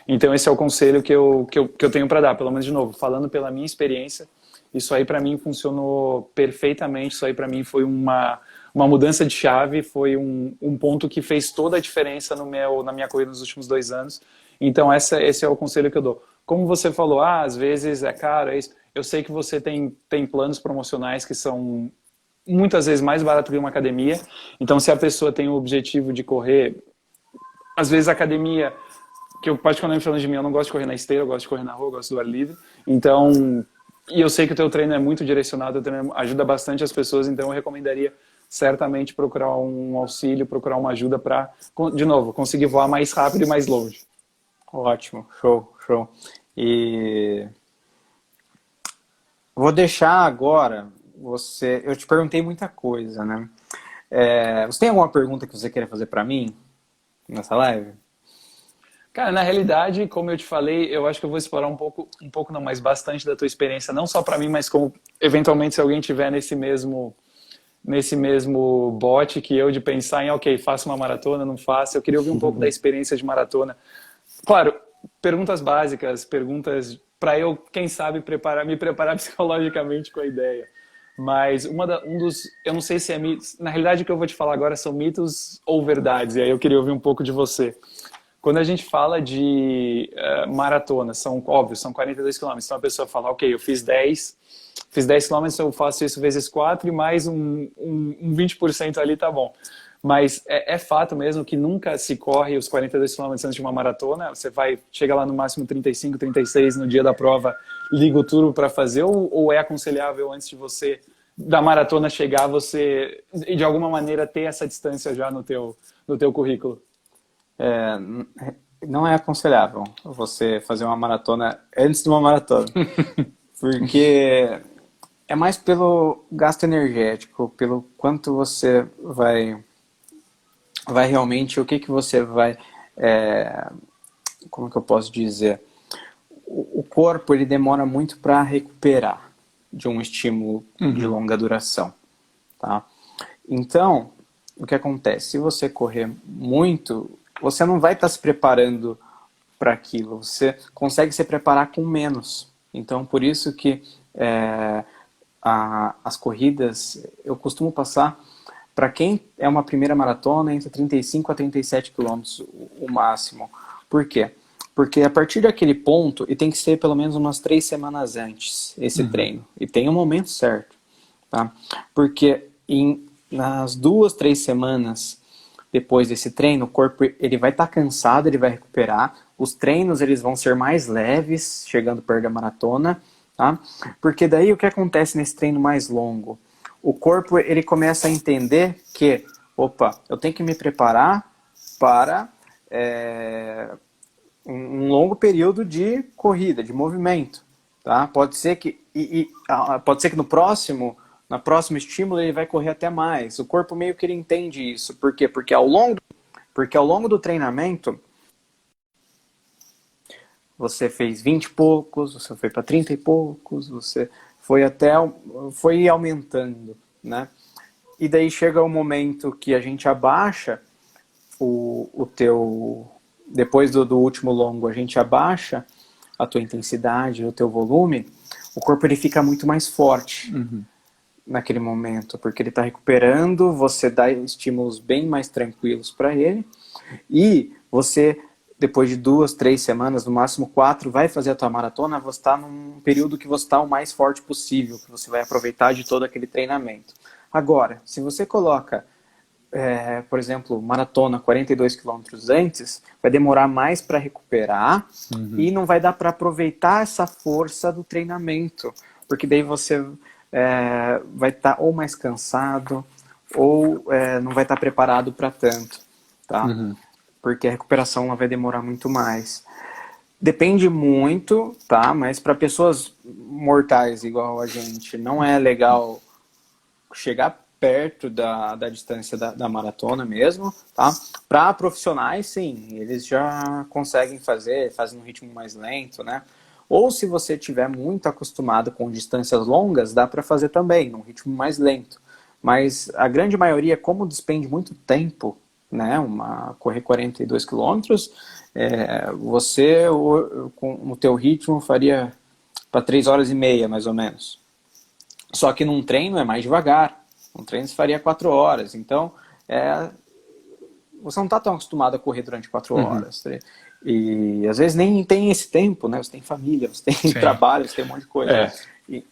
Então esse é o conselho que eu tenho para dar, pelo menos de novo, falando pela minha experiência, isso aí para mim funcionou perfeitamente, isso aí para mim foi uma mudança de chave, foi um ponto que fez toda a diferença na minha corrida nos últimos 2 anos. Então esse é o conselho que eu dou. Como você falou, às vezes é caro, é isso. Eu sei que você tem planos promocionais que são muitas vezes mais baratos que uma academia. Então se a pessoa tem o objetivo de correr, às vezes a academia, que eu particularmente falando de mim, eu não gosto de correr na esteira, eu gosto de correr na rua, eu gosto do ar livre. Então, e eu sei que o teu treino é muito direcionado, o treino ajuda bastante as pessoas, então eu recomendaria certamente procurar um auxílio, procurar uma ajuda para, de novo, conseguir voar mais rápido e mais longe. Ótimo, show. E vou deixar agora eu te perguntei muita coisa, né? Você tem alguma pergunta que você queira fazer para mim nessa live? Cara, na realidade, como eu te falei, eu acho que eu vou explorar um pouco não, mas bastante da tua experiência, não só para mim, mas como eventualmente se alguém tiver nesse mesmo bote que eu, de pensar em, faço uma maratona, não faço. Eu queria ouvir um pouco da experiência de maratona. Claro, perguntas básicas, perguntas para eu, quem sabe, me preparar psicologicamente com a ideia. Mas eu não sei se é mitos, na realidade o que eu vou te falar agora são mitos ou verdades, e aí eu queria ouvir um pouco de você. Quando a gente fala de maratona, são 42 quilômetros, então a pessoa fala, eu fiz 10 quilômetros, eu faço isso vezes 4 e mais um 20% ali, tá bom. Mas é fato mesmo que nunca se corre os 42 quilômetros antes de uma maratona. Você chega lá no máximo 35, 36 no dia da prova, liga o turbo para fazer, ou é aconselhável antes de você, da maratona chegar, você de alguma maneira ter essa distância já no teu currículo? Não é aconselhável você fazer uma maratona antes de uma maratona. Porque é mais pelo gasto energético, pelo quanto você vai realmente, o que você vai, como que eu posso dizer? O corpo, ele demora muito para recuperar de um estímulo de longa duração, tá? Então, o que acontece? Se você correr muito, você não vai estar se preparando para aquilo, você consegue se preparar com menos. Então, por isso que as corridas, eu costumo passar para quem é uma primeira maratona, entre 35 a 37 quilômetros o máximo. Por quê? Porque a partir daquele ponto, e tem que ser pelo menos umas 3 semanas antes esse treino. E tem um momento certo. Tá? Porque nas 2, 3 semanas depois desse treino, o corpo ele vai estar cansado, ele vai recuperar. Os treinos eles vão ser mais leves, chegando perto da maratona. Tá? Porque daí o que acontece nesse treino mais longo? O corpo ele começa a entender que, opa, eu tenho que me preparar para um longo período de corrida, de movimento. Tá? Pode ser que no próximo estímulo ele vai correr até mais. O corpo meio que ele entende isso. Por quê? Porque ao longo do treinamento, você fez 20 e poucos, você foi para 30 e poucos, você foi aumentando, né? E daí chega o momento que a gente abaixa depois do último longo, a gente abaixa a tua intensidade, o teu volume, o corpo ele fica muito mais forte naquele momento, porque ele está recuperando, você dá estímulos bem mais tranquilos para ele, e você, depois de 2, 3 semanas, no máximo 4, vai fazer a tua maratona, você está num período que você está o mais forte possível, que você vai aproveitar de todo aquele treinamento. Agora, se você coloca, por exemplo, maratona 42 quilômetros antes, vai demorar mais para recuperar e não vai dar para aproveitar essa força do treinamento, porque daí você vai estar ou mais cansado ou não vai estar preparado para tanto, tá? Porque a recuperação ela vai demorar muito mais. Depende muito, tá? Mas para pessoas mortais igual a gente, não é legal chegar perto da distância da maratona mesmo, tá? Para profissionais, sim, eles já conseguem fazem um ritmo mais lento, né? Ou se você estiver muito acostumado com distâncias longas, dá para fazer também, num ritmo mais lento. Mas a grande maioria, como despende muito tempo, né, correr 42 quilômetros, você com o teu ritmo faria para 3 horas e meia, mais ou menos. Só que num treino é mais devagar. Um treino se faria 4 horas. Então, você não está tão acostumado a correr durante 4 horas. E às vezes nem tem esse tempo, né? Você tem família, você tem trabalho, você tem um monte de coisa.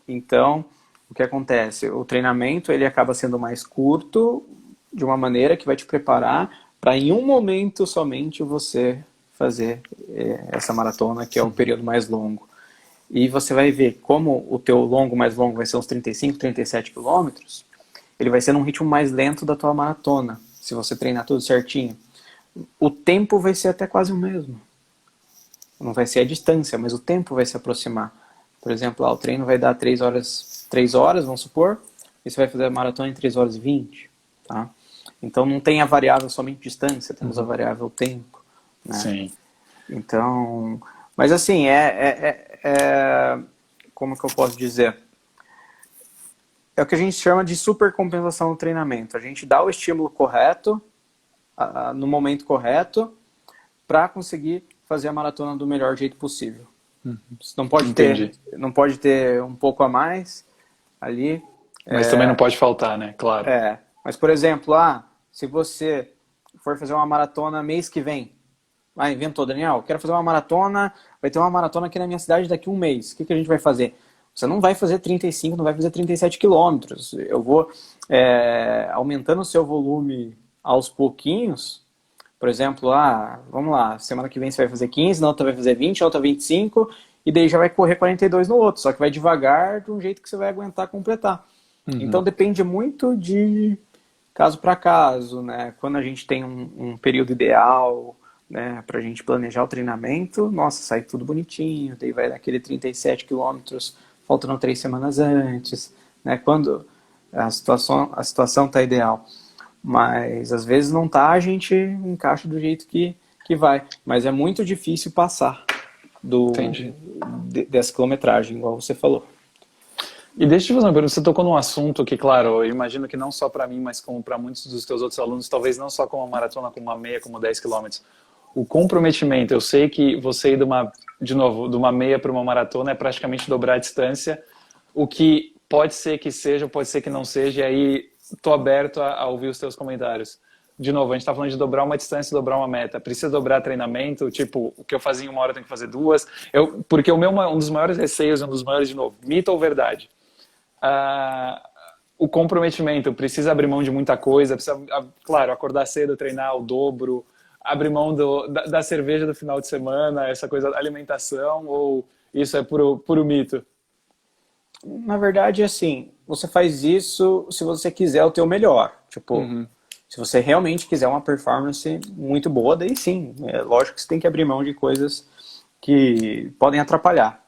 Então, o que acontece? O treinamento ele acaba sendo mais curto, de uma maneira que vai te preparar para em um momento somente você fazer essa maratona, que é o período mais longo. E você vai ver como o teu longo mais longo vai ser uns 35, 37 quilômetros, ele vai ser num ritmo mais lento da tua maratona, se você treinar tudo certinho. O tempo vai ser até quase o mesmo. Não vai ser a distância, mas o tempo vai se aproximar. Por exemplo, o treino vai dar 3 horas, vamos supor, e você vai fazer a maratona em 3 horas e 20. Tá? Então não tem a variável somente distância, temos a variável tempo. Né? Sim. Então, mas assim, como que eu posso dizer? É o que a gente chama de supercompensação no treinamento. A gente dá o estímulo correto, no momento correto, para conseguir fazer a maratona do melhor jeito possível. Você não pode ter um pouco a mais ali. Mas também não pode faltar, né? Claro. Mas, por exemplo, se você for fazer uma maratona mês que vem, inventou, Daniel, quero fazer uma maratona, vai ter uma maratona aqui na minha cidade daqui a um mês. O que a gente vai fazer? Você não vai fazer 35, não vai fazer 37 quilômetros. Eu vou aumentando o seu volume aos pouquinhos. Por exemplo, vamos lá, semana que vem você vai fazer 15, na outra vai fazer 20, na outra 25, e daí já vai correr 42 no outro. Só que vai devagar de um jeito que você vai aguentar completar. Então depende muito de caso para caso, né? Quando a gente tem um período ideal, né, para a gente planejar o treinamento, nossa, sai tudo bonitinho, daí vai naquele 37 quilômetros, faltando 3 semanas antes, né? Quando a situação está ideal. Mas às vezes não tá, a gente encaixa do jeito que vai. Mas é muito difícil passar dessa quilometragem, igual você falou. E deixa eu te fazer uma pergunta, você tocou num assunto que, claro, eu imagino que não só para mim, mas como para muitos dos teus outros alunos, talvez não só como uma maratona, como uma meia, como 10 quilômetros. O comprometimento, eu sei que você ir de uma meia para uma maratona é praticamente dobrar a distância, o que pode ser que seja, pode ser que não seja, e aí tô aberto a ouvir os teus comentários. De novo, a gente tá falando de dobrar uma distância, dobrar uma meta. Precisa dobrar treinamento, tipo, o que eu fazia em uma hora eu tenho que fazer duas. Porque o meu, um dos maiores receios, um dos maiores, de novo, mito ou verdade? O comprometimento, precisa abrir mão de muita coisa, precisa, claro, acordar cedo, treinar o dobro, abrir mão da cerveja do final de semana, essa coisa da alimentação, ou isso é puro mito? Na verdade, assim, você faz isso se você quiser o teu melhor. Tipo, se você realmente quiser uma performance muito boa, daí sim. É lógico que você tem que abrir mão de coisas que podem atrapalhar.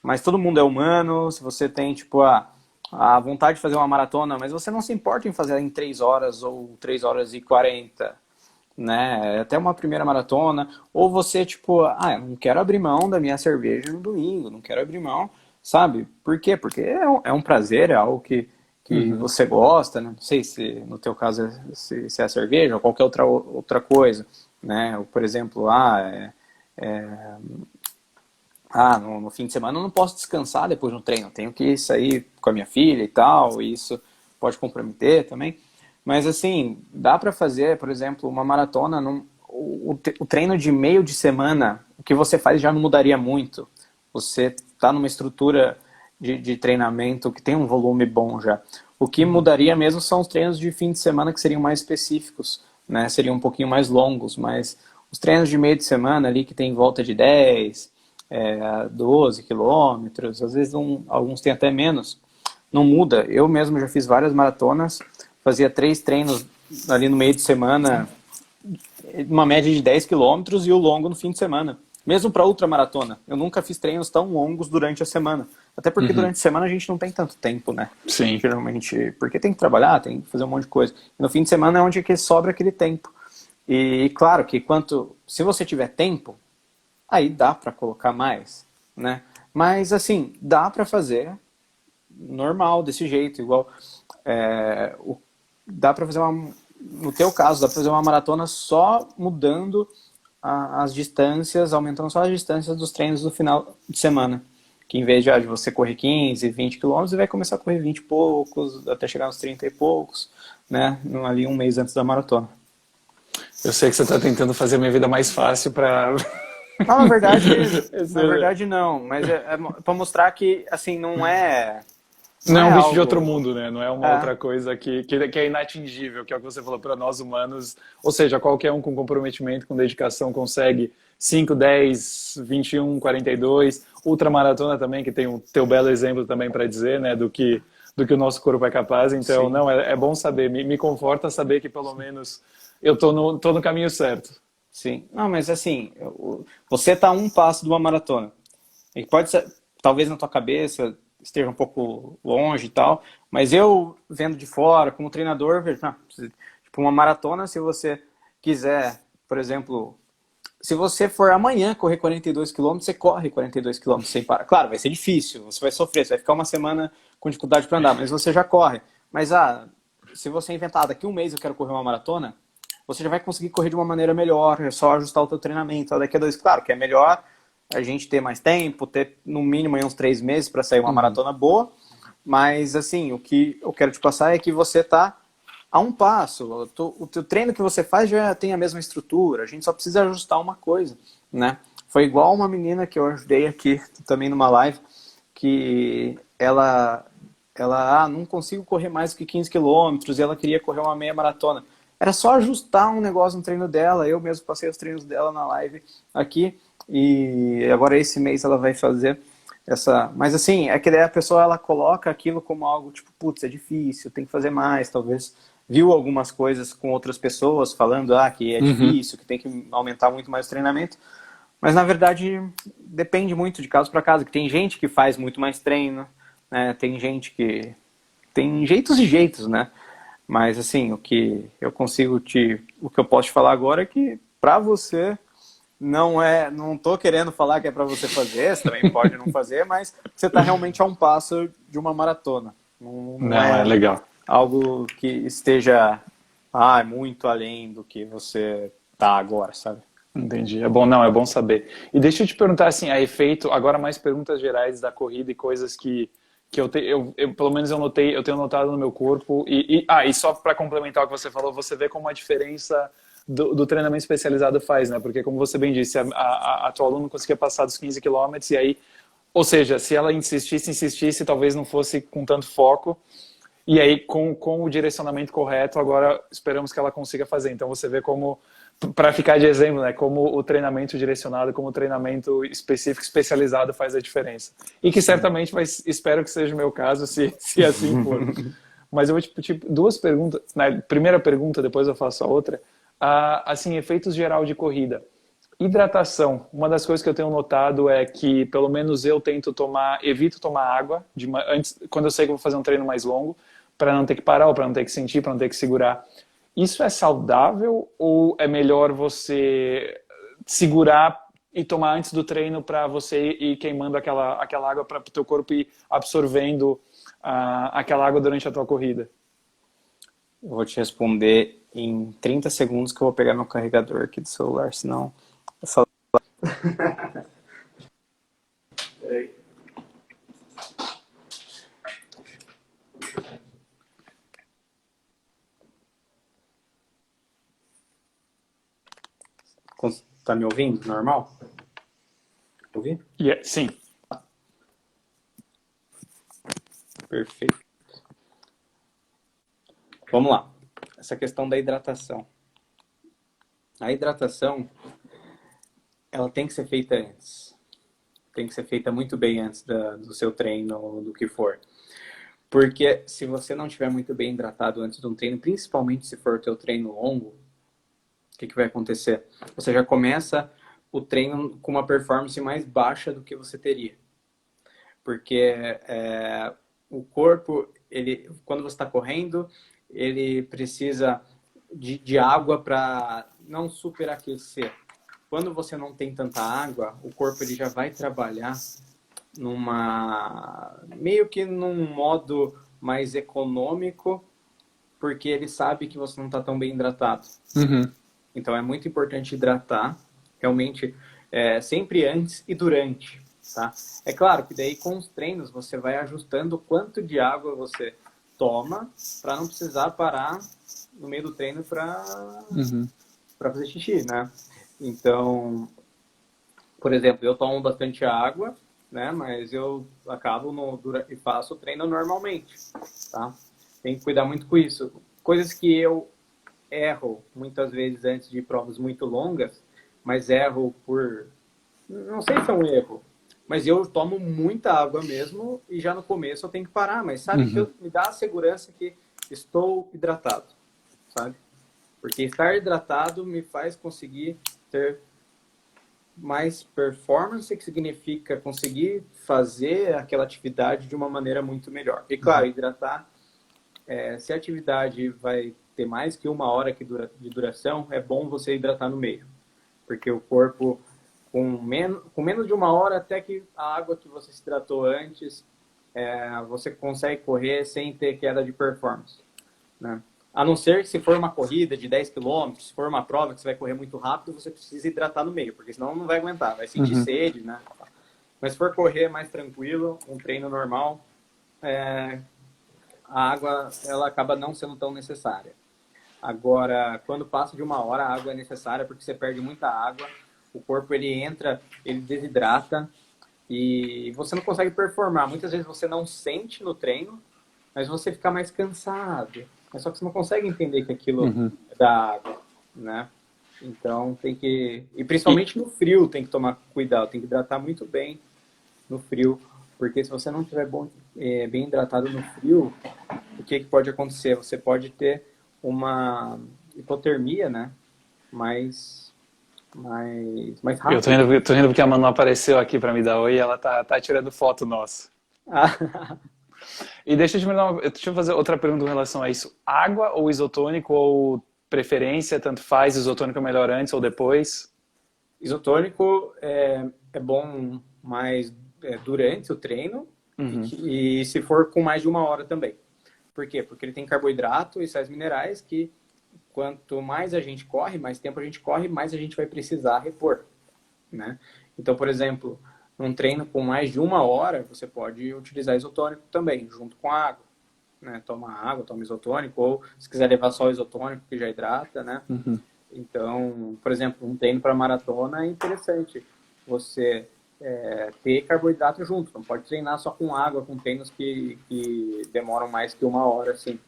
Mas todo mundo é humano, se você tem, tipo, a vontade de fazer uma maratona, mas você não se importa em fazer ela em 3 horas ou 3 horas e 40, né? Até uma primeira maratona. Ou você, tipo, eu não quero abrir mão da minha cerveja no domingo, não quero abrir mão, sabe? Por quê? Porque é um prazer, é algo que você gosta, né? Não sei se no teu caso se é a cerveja ou qualquer outra coisa, né? Ou, por exemplo, no fim de semana eu não posso descansar depois do treino, eu tenho que sair com a minha filha e tal, e isso pode comprometer também. Mas assim, dá para fazer, por exemplo, uma maratona, o treino de meio de semana, o que você faz já não mudaria muito. Você está numa estrutura de treinamento que tem um volume bom já. O que mudaria mesmo são os treinos de fim de semana que seriam mais específicos, né? Seriam um pouquinho mais longos, mas os treinos de meio de semana ali que tem em volta de 10, 12 quilômetros, às vezes alguns têm até menos, não muda. Eu mesmo já fiz várias maratonas, fazia 3 treinos ali no meio de semana, uma média de 10 quilômetros e o longo no fim de semana. Mesmo para ultramaratona, eu nunca fiz treinos tão longos durante a semana. Até porque durante a semana a gente não tem tanto tempo, né? Sim. Geralmente, porque tem que trabalhar, tem que fazer um monte de coisa. E no fim de semana é onde que sobra aquele tempo. E claro que se você tiver tempo, aí dá para colocar mais, né? Mas assim, dá para fazer normal, desse jeito, igual dá para fazer no teu caso, dá para fazer uma maratona só mudando as distâncias, aumentando só as distâncias dos treinos do final de semana. Que em vez de você correr 15, 20 quilômetros, você vai começar a correr 20 e poucos, até chegar nos 30 e poucos, né? Ali um mês antes da maratona. Eu sei que você está tentando fazer a minha vida mais fácil para... Não, na verdade não, mas é para mostrar que, assim, não é... Não é um bicho algo... de outro mundo, né? Não é uma outra coisa que é inatingível, que é o que você falou para nós humanos. Ou seja, qualquer um com comprometimento, com dedicação, consegue 5, 10, 21, 42. Ultramaratona também, que tem o teu belo exemplo também para dizer, né? Do que o nosso corpo é capaz. Então, não, é bom saber. Me conforta saber que pelo menos eu tô no caminho certo. Sim. Não, mas assim, você tá a um passo de uma maratona. E pode ser, talvez na tua cabeça esteja um pouco longe e tal, mas eu, vendo de fora, como treinador, vejo, tipo, uma maratona, se você quiser, por exemplo, se você for amanhã correr 42 km, você corre 42 km sem parar. Claro, vai ser difícil, você vai sofrer, você vai ficar uma semana com dificuldade para andar, mas você já corre. Mas, se você inventar, daqui um mês eu quero correr uma maratona, você já vai conseguir correr de uma maneira melhor, é só ajustar o teu treinamento. Daqui a 2, claro, que é melhor a gente ter mais tempo, ter no mínimo aí uns 3 meses para sair uma maratona boa, mas assim, o que eu quero te passar é que você tá a um passo, o teu treino que você faz já tem a mesma estrutura, a gente só precisa ajustar uma coisa, né? Foi igual uma menina que eu ajudei aqui também numa live, que ela não consigo correr mais do que 15 quilômetros e ela queria correr uma meia maratona. Era só ajustar um negócio no treino dela, eu mesmo passei os treinos dela na live aqui, e agora esse mês ela vai fazer essa... Mas assim, é que daí a pessoa ela coloca aquilo como algo tipo, putz, é difícil, tem que fazer mais, talvez viu algumas coisas com outras pessoas falando que é difícil, que tem que aumentar muito mais o treinamento, mas na verdade depende muito de caso para caso, que tem gente que faz muito mais treino, né? Tem gente que... tem jeitos e jeitos, né? Mas assim, o que eu posso te falar agora é que para você não tô querendo falar que é para você fazer, você também pode não fazer, mas você está realmente a um passo de uma maratona. Não é legal. Algo que esteja muito além do que você tá agora, sabe? Entendi. É bom saber. E deixa eu te perguntar assim, a efeito, agora mais perguntas gerais da corrida e coisas que que pelo menos eu tenho notado no meu corpo. E só para complementar o que você falou, você vê como a diferença do treinamento especializado faz, né? Porque, como você bem disse, a tua aluna não conseguia passar dos 15 quilômetros, e aí, ou seja, se ela insistisse, talvez não fosse com tanto foco. E aí, com o direcionamento correto, agora esperamos que ela consiga fazer. Então, você vê como, para ficar de exemplo, né, como o treinamento direcionado, como o treinamento específico, especializado faz a diferença. E que certamente espero que seja o meu caso, se assim for. Mas eu vou tipo, duas perguntas. Na primeira pergunta, depois eu faço a outra. Assim, efeitos geral de corrida. Hidratação. Uma das coisas que eu tenho notado é que, pelo menos eu evito tomar água antes, quando eu sei que eu vou fazer um treino mais longo, para não ter que parar, ou para não ter que sentir, para não ter que segurar. Isso é saudável ou é melhor você segurar e tomar antes do treino para você ir queimando aquela água para o teu corpo ir absorvendo aquela água durante a tua corrida? Eu vou te responder em 30 segundos que eu vou pegar meu carregador aqui do celular, senão é só... Tá me ouvindo? Normal? Ouvi? Yeah, sim. Perfeito. Vamos lá. Essa questão da hidratação. A hidratação, ela tem que ser feita antes. Tem que ser feita muito bem antes do seu treino, do que for. Porque se você não estiver muito bem hidratado antes de um treino, principalmente se for o teu treino longo, o que vai acontecer? Você já começa o treino com uma performance mais baixa do que você teria. Porque o corpo, quando você está correndo, ele precisa de água para não superaquecer. Quando você não tem tanta água, o corpo ele já vai trabalhar meio que num modo mais econômico, porque ele sabe que você não está tão bem hidratado. Uhum. Então é muito importante hidratar, realmente, sempre antes e durante, tá? É claro que daí com os treinos você vai ajustando o quanto de água você toma para não precisar parar no meio do treino para fazer xixi, né? Então, por exemplo, eu tomo bastante água, né? Mas eu acabo e faço o treino normalmente, tá? Tem que cuidar muito com isso. Coisas que eu erro muitas vezes antes de provas muito longas, mas erro não sei se é um erro, mas eu tomo muita água mesmo e já no começo eu tenho que parar, mas sabe que me dá a segurança que estou hidratado, sabe? Porque estar hidratado me faz conseguir ter mais performance, que significa conseguir fazer aquela atividade de uma maneira muito melhor. E claro, hidratar, se a atividade vai ter mais que 1 hora de duração, é bom você hidratar no meio. Porque o corpo, com menos de 1 hora, até que a água que você se hidratou antes, você consegue correr sem ter queda de performance, né? A não ser que se for uma corrida de 10 quilômetros, se for uma prova que você vai correr muito rápido, você precisa hidratar no meio, porque senão não vai aguentar, vai sentir sede, né? Mas se for correr mais tranquilo, um treino normal, a água ela acaba não sendo tão necessária. Agora, quando passa de 1 hora, a água é necessária porque você perde muita água, o corpo ele entra, ele desidrata e você não consegue performar. Muitas vezes você não sente no treino, mas você fica mais cansado. Mas só que você não consegue entender que aquilo é da água, né? Então tem que... E principalmente no frio tem que tomar cuidado, tem que hidratar muito bem no frio, porque se você não estiver bem hidratado no frio, o que pode acontecer? Você pode ter uma hipotermia, né? Mais rápido. Eu tô rindo porque a Manu apareceu aqui para me dar oi e ela tá tirando foto nossa. E deixa eu fazer outra pergunta em relação a isso. Água ou isotônico ou preferência, tanto faz, isotônico é melhor antes ou depois? Isotônico é bom mais durante o treino e se for com mais de 1 hora também. Por quê? Porque ele tem carboidrato e sais minerais que quanto mais a gente corre, mais tempo a gente corre, mais a gente vai precisar repor, né? Então, por exemplo, num treino com mais de 1 hora, você pode utilizar isotônico também, junto com a água, né? Toma água, toma isotônico, ou se quiser levar só o isotônico, que já hidrata, né? Uhum. Então, por exemplo, um treino para maratona é interessante você ter carboidrato junto. Não pode treinar só com água, com treinos que demoram mais que 1 hora, assim.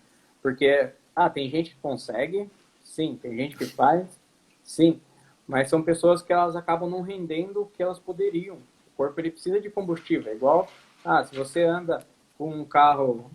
Porque, tem gente que consegue, sim. Tem gente que faz, sim. Mas são pessoas que elas acabam não rendendo o que elas poderiam. O corpo ele precisa de combustível. É igual, se você anda com um carro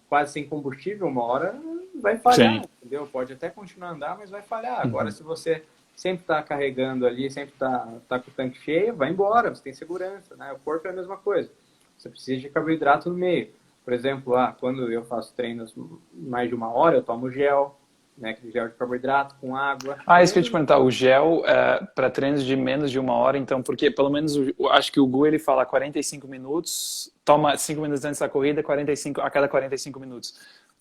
quase sem combustível, uma hora vai falhar, Sim. entendeu? Pode até continuar a andar, mas vai falhar. Agora, se você sempre está carregando ali, sempre tá com o tanque cheio, vai embora, você tem segurança, né? O corpo é a mesma coisa. Você precisa de carboidrato no meio. Por exemplo, quando eu faço treinos mais de 1 hora, eu tomo gel, né? Aquele gel de carboidrato com água. Isso que eu ia te perguntar, o gel para treinos de menos de 1 hora, então, porque pelo menos acho que o Gu ele fala 45 minutos, toma 5 minutos antes da corrida, 45 a cada 45 minutos.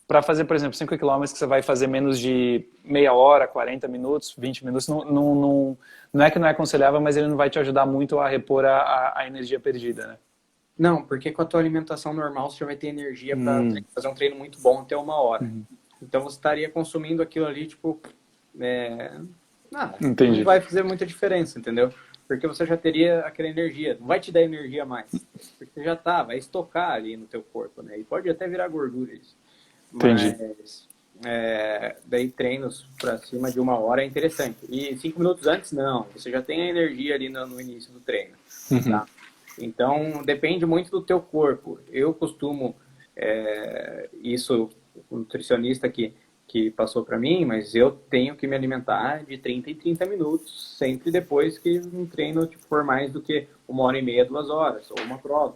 Para fazer, por exemplo, 5 quilômetros que você vai fazer menos de meia hora, 40 minutos, 20 minutos, não é que não é aconselhável, mas ele não vai te ajudar muito a repor a energia perdida, né? Não, porque com a tua alimentação normal você já vai ter energia para fazer um treino muito bom até 1 hora. Então você estaria consumindo aquilo ali, tipo, Entendi. não vai fazer muita diferença, entendeu? Porque você já teria aquela energia, não vai te dar energia mais. Porque já vai estocar ali no teu corpo, né? E pode até virar gordura isso. Entendi. Mas daí treinos para cima de 1 hora é interessante. E 5 minutos antes, não. Você já tem a energia ali no início do treino. Tá? Então, depende muito do teu corpo. Eu costumo, isso, o nutricionista que passou para mim, mas eu tenho que me alimentar de 30 em 30 minutos, sempre depois que um treino for mais do que 1 hora e meia, 2 horas, ou uma prova.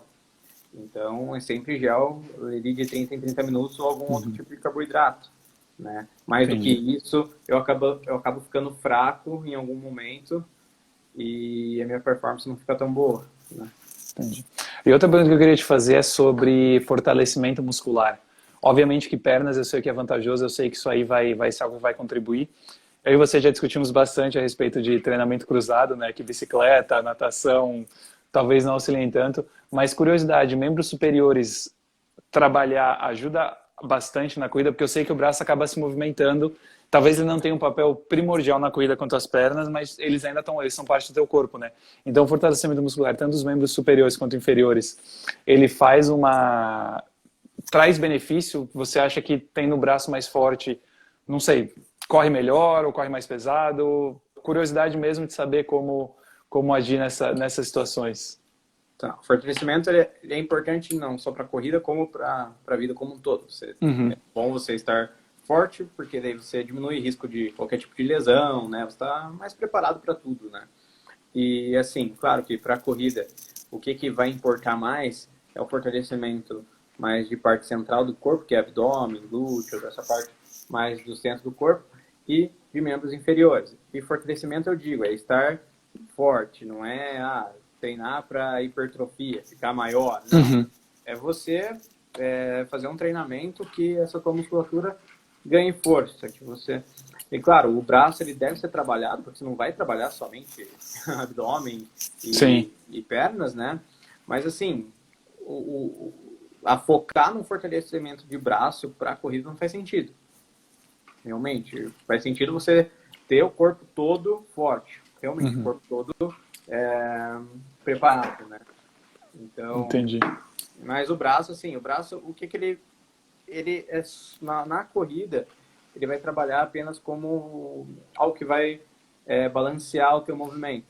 Então, é sempre gel de 30 em 30 minutos ou algum outro tipo de carboidrato, né? Mais do que isso, eu acabo ficando fraco em algum momento e a minha performance não fica tão boa, né? Entendi. E outra pergunta que eu queria te fazer é sobre fortalecimento muscular. Obviamente que pernas eu sei que é vantajoso, eu sei que isso aí vai ser algo que vai contribuir. Eu e você já discutimos bastante a respeito de treinamento cruzado, né? Que bicicleta, natação, talvez não auxiliem tanto. Mas curiosidade, membros superiores trabalhar ajuda bastante na corrida, porque eu sei que o braço acaba se movimentando. Talvez ele não tenha um papel primordial na corrida quanto as pernas, mas eles ainda eles são parte do teu corpo, né? Então o fortalecimento muscular, tanto dos membros superiores quanto inferiores, ele traz benefício? Você acha que tendo o braço mais forte, não sei, corre melhor ou corre mais pesado? Curiosidade mesmo de saber como agir nessas situações. Tá. O fortalecimento ele é importante não só para a corrida, como para a vida como um todo. É bom você estar forte, porque daí você diminui o risco de qualquer tipo de lesão, né? Você está mais preparado para tudo, né? E assim, claro que para a corrida, o que vai importar mais é o fortalecimento mais de parte central do corpo, que é abdômen, glúteo, essa parte mais do centro do corpo, e de membros inferiores. E fortalecimento, eu digo, é estar forte, não é treinar para hipertrofia, ficar maior. Não. É você fazer um treinamento que essa tua musculatura ganhe força, que você... E claro, o braço ele deve ser trabalhado, porque você não vai trabalhar somente abdômen e pernas, né? Mas assim, a focar no fortalecimento de braço para a corrida não faz sentido. Realmente, faz sentido você ter o corpo todo forte. Realmente, o corpo todo preparado, né? Então, entendi. Mas o braço, assim, o que ele é na corrida, ele vai trabalhar apenas como algo que vai balancear o teu movimento.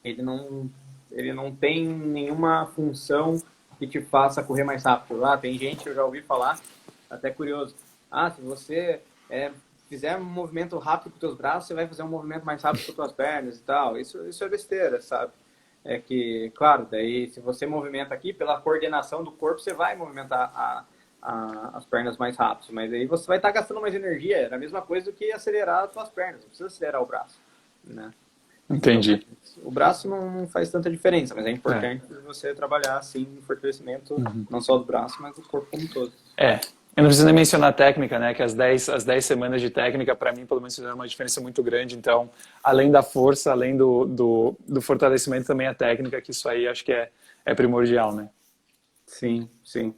Ele não tem nenhuma função que te faça correr mais rápido. Tem gente que eu já ouvi falar, até curioso, se você fizer um movimento rápido com os teus braços, você vai fazer um movimento mais rápido com as tuas pernas e tal. Isso é besteira, sabe? É que, claro, daí se você movimenta aqui, pela coordenação do corpo, você vai movimentar as pernas mais rápido. Mas aí você vai estar gastando mais energia. É a mesma coisa do que acelerar as suas pernas. Não precisa acelerar o braço, né? Entendi. Então, o braço não faz tanta diferença, mas é importante você trabalhar, assim, em fortalecimento, não só do braço, mas do corpo como um todo. Eu não preciso nem mencionar a técnica, né? Que as 10 semanas de técnica, para mim, pelo menos, fizeram uma diferença muito grande. Então, além da força, além do fortalecimento, também a técnica, que isso aí acho que é primordial, né? Sim, sim.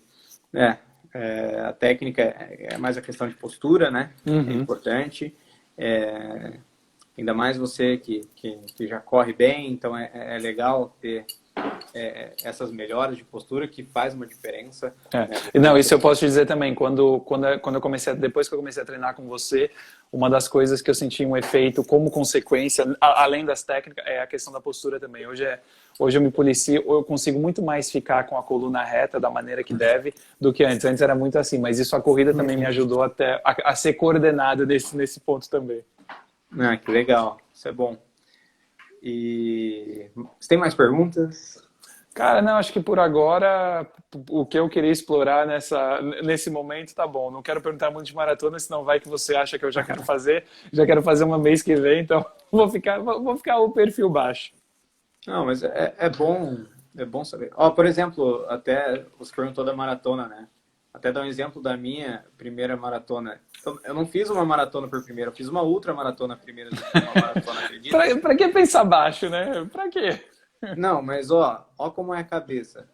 A técnica é mais a questão de postura, né? É importante. Ainda mais você que já corre bem, então é legal ter essas melhoras de postura que faz uma diferença. Né? Não, isso eu posso te dizer também. Quando eu comecei, depois que eu comecei a treinar com você, uma das coisas que eu senti um efeito como consequência, além das técnicas, é a questão da postura também. Hoje eu me policio, eu consigo muito mais ficar com a coluna reta da maneira que deve do que antes. Antes era muito assim, mas isso a corrida também me ajudou até a ser coordenado nesse ponto também. Que legal. Isso é bom. E você tem mais perguntas? Cara, não, acho que por agora o que eu queria explorar nesse momento tá bom. Não quero perguntar muito de maratona, senão vai que você acha que eu já quero fazer uma mês que vem, então vou ficar o perfil baixo. Não, mas é bom saber. Por exemplo, até você perguntou da maratona, né? Até dar um exemplo da minha primeira maratona. Eu não fiz uma maratona por primeiro, eu fiz uma ultra maratona primeiro do que uma maratona, acredita? Pra que pensar baixo, né? Pra quê? Não, mas como é a cabeça.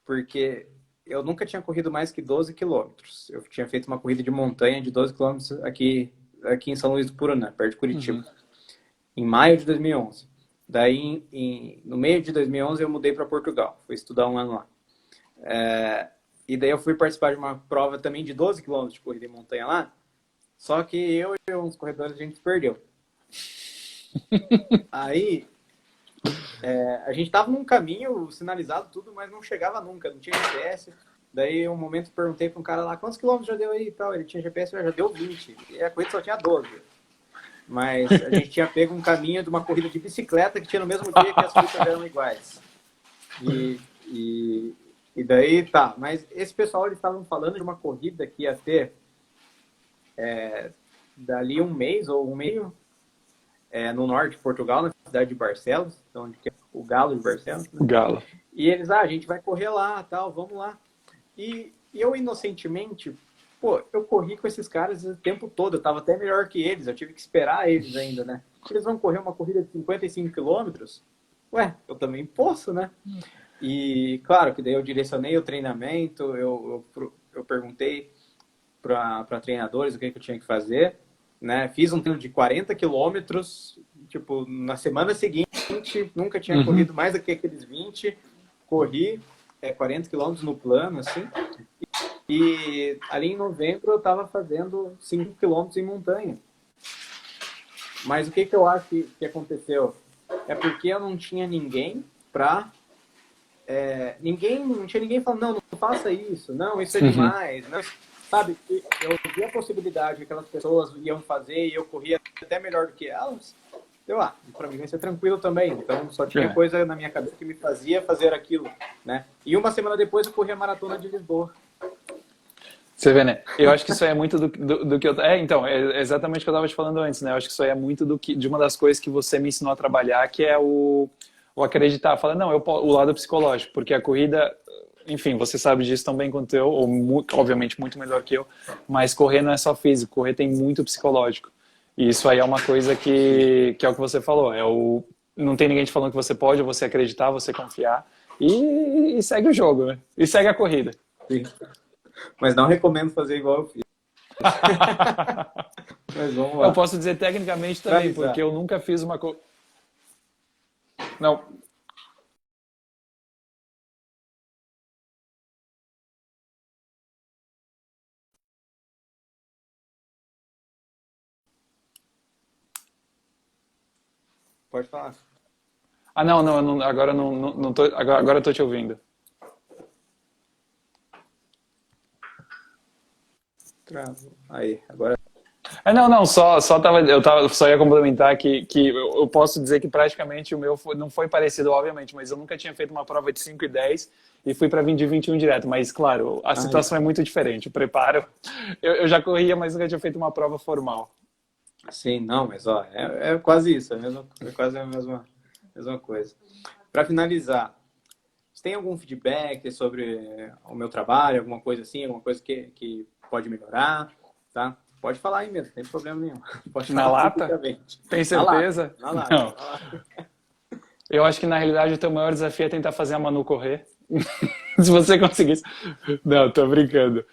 Porque eu nunca tinha corrido mais que 12 quilômetros. Eu tinha feito uma corrida de montanha de 12 quilômetros aqui em São Luís do Purunã, perto de Curitiba, em maio de 2011. Daí, no meio de 2011, eu mudei para Portugal. Fui estudar um ano lá. E daí eu fui participar de uma prova também de 12 quilômetros de corrida em montanha lá. Só que eu e uns corredores, a gente perdeu. Aí, a gente tava num caminho sinalizado tudo, mas não chegava nunca, não tinha GPS. Daí, um momento, perguntei para um cara lá, quantos quilômetros já deu aí e tal? Ele tinha GPS, já deu 20. E a corrida só tinha 12. Mas a gente tinha pego um caminho de uma corrida de bicicleta que tinha no mesmo dia que as pistas eram iguais. E daí, tá. Mas esse pessoal, eles estavam falando de uma corrida que ia ter dali um mês ou um meio, no norte de Portugal, na cidade de Barcelos, onde é o Galo de Barcelos. Né? O Galo. E eles, a gente vai correr lá, tal, vamos lá. E eu, inocentemente, eu corri com esses caras o tempo todo, eu tava até melhor que eles, eu tive que esperar eles ainda, né? Eles vão correr uma corrida de 55 quilômetros, eu também posso, né? E, claro, que daí eu direcionei o treinamento, eu perguntei para treinadores o que eu tinha que fazer, né? Fiz um treino de 40 quilômetros, tipo, na semana seguinte, nunca tinha corrido mais do que aqueles 20, corri 40 quilômetros no plano, assim, e ali em novembro eu estava fazendo 5 quilômetros em montanha. Mas o que eu acho que aconteceu? É porque eu não tinha ninguém para... não tinha ninguém falando, não faça isso, não, isso é demais, não, sabe? Eu vi a possibilidade que aquelas pessoas iam fazer e eu corria até melhor do que elas. Para mim vai ser tranquilo também. Então só tinha coisa na minha cabeça que me fazia fazer aquilo, né? E uma semana depois eu corri a maratona de Lisboa. Você vê, né? Eu acho que isso aí é muito do que eu... então, é exatamente o que eu estava te falando antes, né? Eu acho que isso aí é muito de uma das coisas que você me ensinou a trabalhar, que é o acreditar. Fala, não, o lado psicológico, porque a corrida... Enfim, você sabe disso tão bem quanto eu, ou obviamente muito melhor que eu, mas correr não é só físico, correr tem muito psicológico. E isso aí é uma coisa que é o que você falou, não tem ninguém te falando que você pode, você acreditar, você confiar, e segue o jogo, né? E segue a corrida. Sim. Mas não recomendo fazer igual eu fiz. Mas vamos lá. Eu posso dizer tecnicamente também, porque eu nunca fiz uma coisa... Não... Pode falar. Não, agora não tô, agora eu tô te ouvindo. Travo. Aí, agora... Só ia complementar que eu posso dizer que praticamente o meu não foi parecido, obviamente, mas eu nunca tinha feito uma prova de 5 e 10 e fui para 20 e 21 direto, mas claro, a situação é muito diferente, o preparo, eu já corria, mas nunca tinha feito uma prova formal. Sim, não, mas é quase isso, é quase a mesma coisa. Para finalizar, você tem algum feedback sobre o meu trabalho, alguma coisa assim, alguma coisa que pode melhorar, tá? Pode falar aí mesmo, não tem problema nenhum. Pode Na falar lata? publicamente. Tem certeza? Na lata. Não. Eu acho que, na realidade, o teu maior desafio é tentar fazer a Manu correr. Se você conseguisse. Não, tô brincando.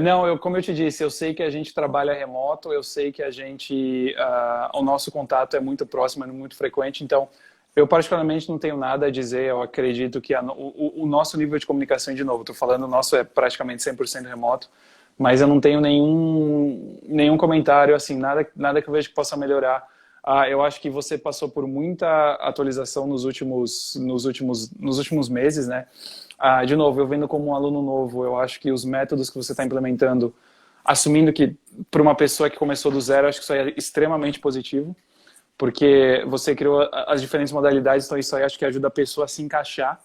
Não, como eu te disse, eu sei que a gente trabalha remoto, eu sei que o nosso contato é muito próximo, é muito frequente, então eu particularmente não tenho nada a dizer, eu acredito que o nosso nível de comunicação, de novo, estou falando, o nosso é praticamente 100% remoto, mas eu não tenho nenhum comentário, assim, nada que eu vejo que possa melhorar. Eu acho que você passou por muita atualização nos últimos meses, né? De novo, eu vendo como um aluno novo, eu acho que os métodos que você está implementando, assumindo que para uma pessoa que começou do zero, acho que isso aí é extremamente positivo, porque você criou as diferentes modalidades, então isso aí acho que ajuda a pessoa a se encaixar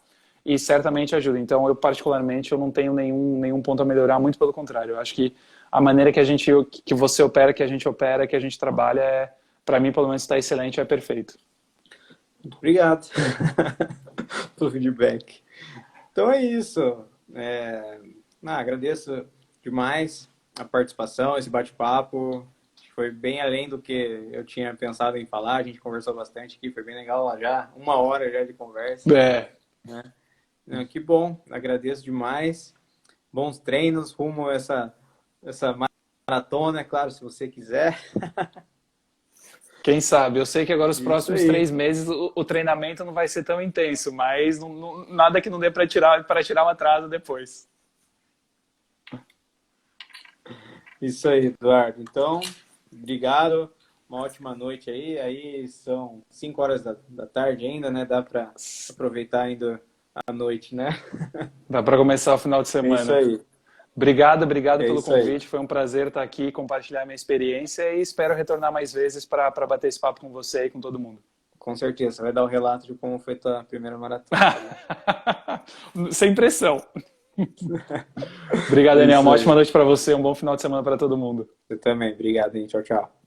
e certamente ajuda. Então, eu particularmente, eu não tenho nenhum ponto a melhorar, muito pelo contrário. Eu acho que a maneira que você opera, que a gente trabalha, para mim, pelo menos, está excelente, é perfeito. Muito obrigado pelo feedback. Então é isso. Agradeço demais a participação, esse bate-papo. Foi bem além do que eu tinha pensado em falar. A gente conversou bastante aqui, foi bem legal lá já. 1 hora já de conversa. Né? Que bom, agradeço demais. Bons treinos rumo a essa maratona, é claro, se você quiser. Quem sabe? Eu sei que agora os próximos 3 meses o treinamento não vai ser tão intenso, mas nada que não dê para tirar um atraso depois. Isso aí, Eduardo. Então, obrigado. Uma ótima noite aí. Aí são 5 horas da tarde ainda, né? Dá para aproveitar ainda a noite, né? Dá para começar o final de semana. É isso aí. Obrigado pelo convite. Foi um prazer estar aqui e compartilhar minha experiência e espero retornar mais vezes para bater esse papo com você e com todo mundo. Com certeza. Você vai dar o relato de como foi a tua primeira maratona. Né? Sem pressão. Obrigado, Daniel. Uma ótima noite para você. Um bom final de semana para todo mundo. Você também. Obrigado, hein? Tchau, tchau.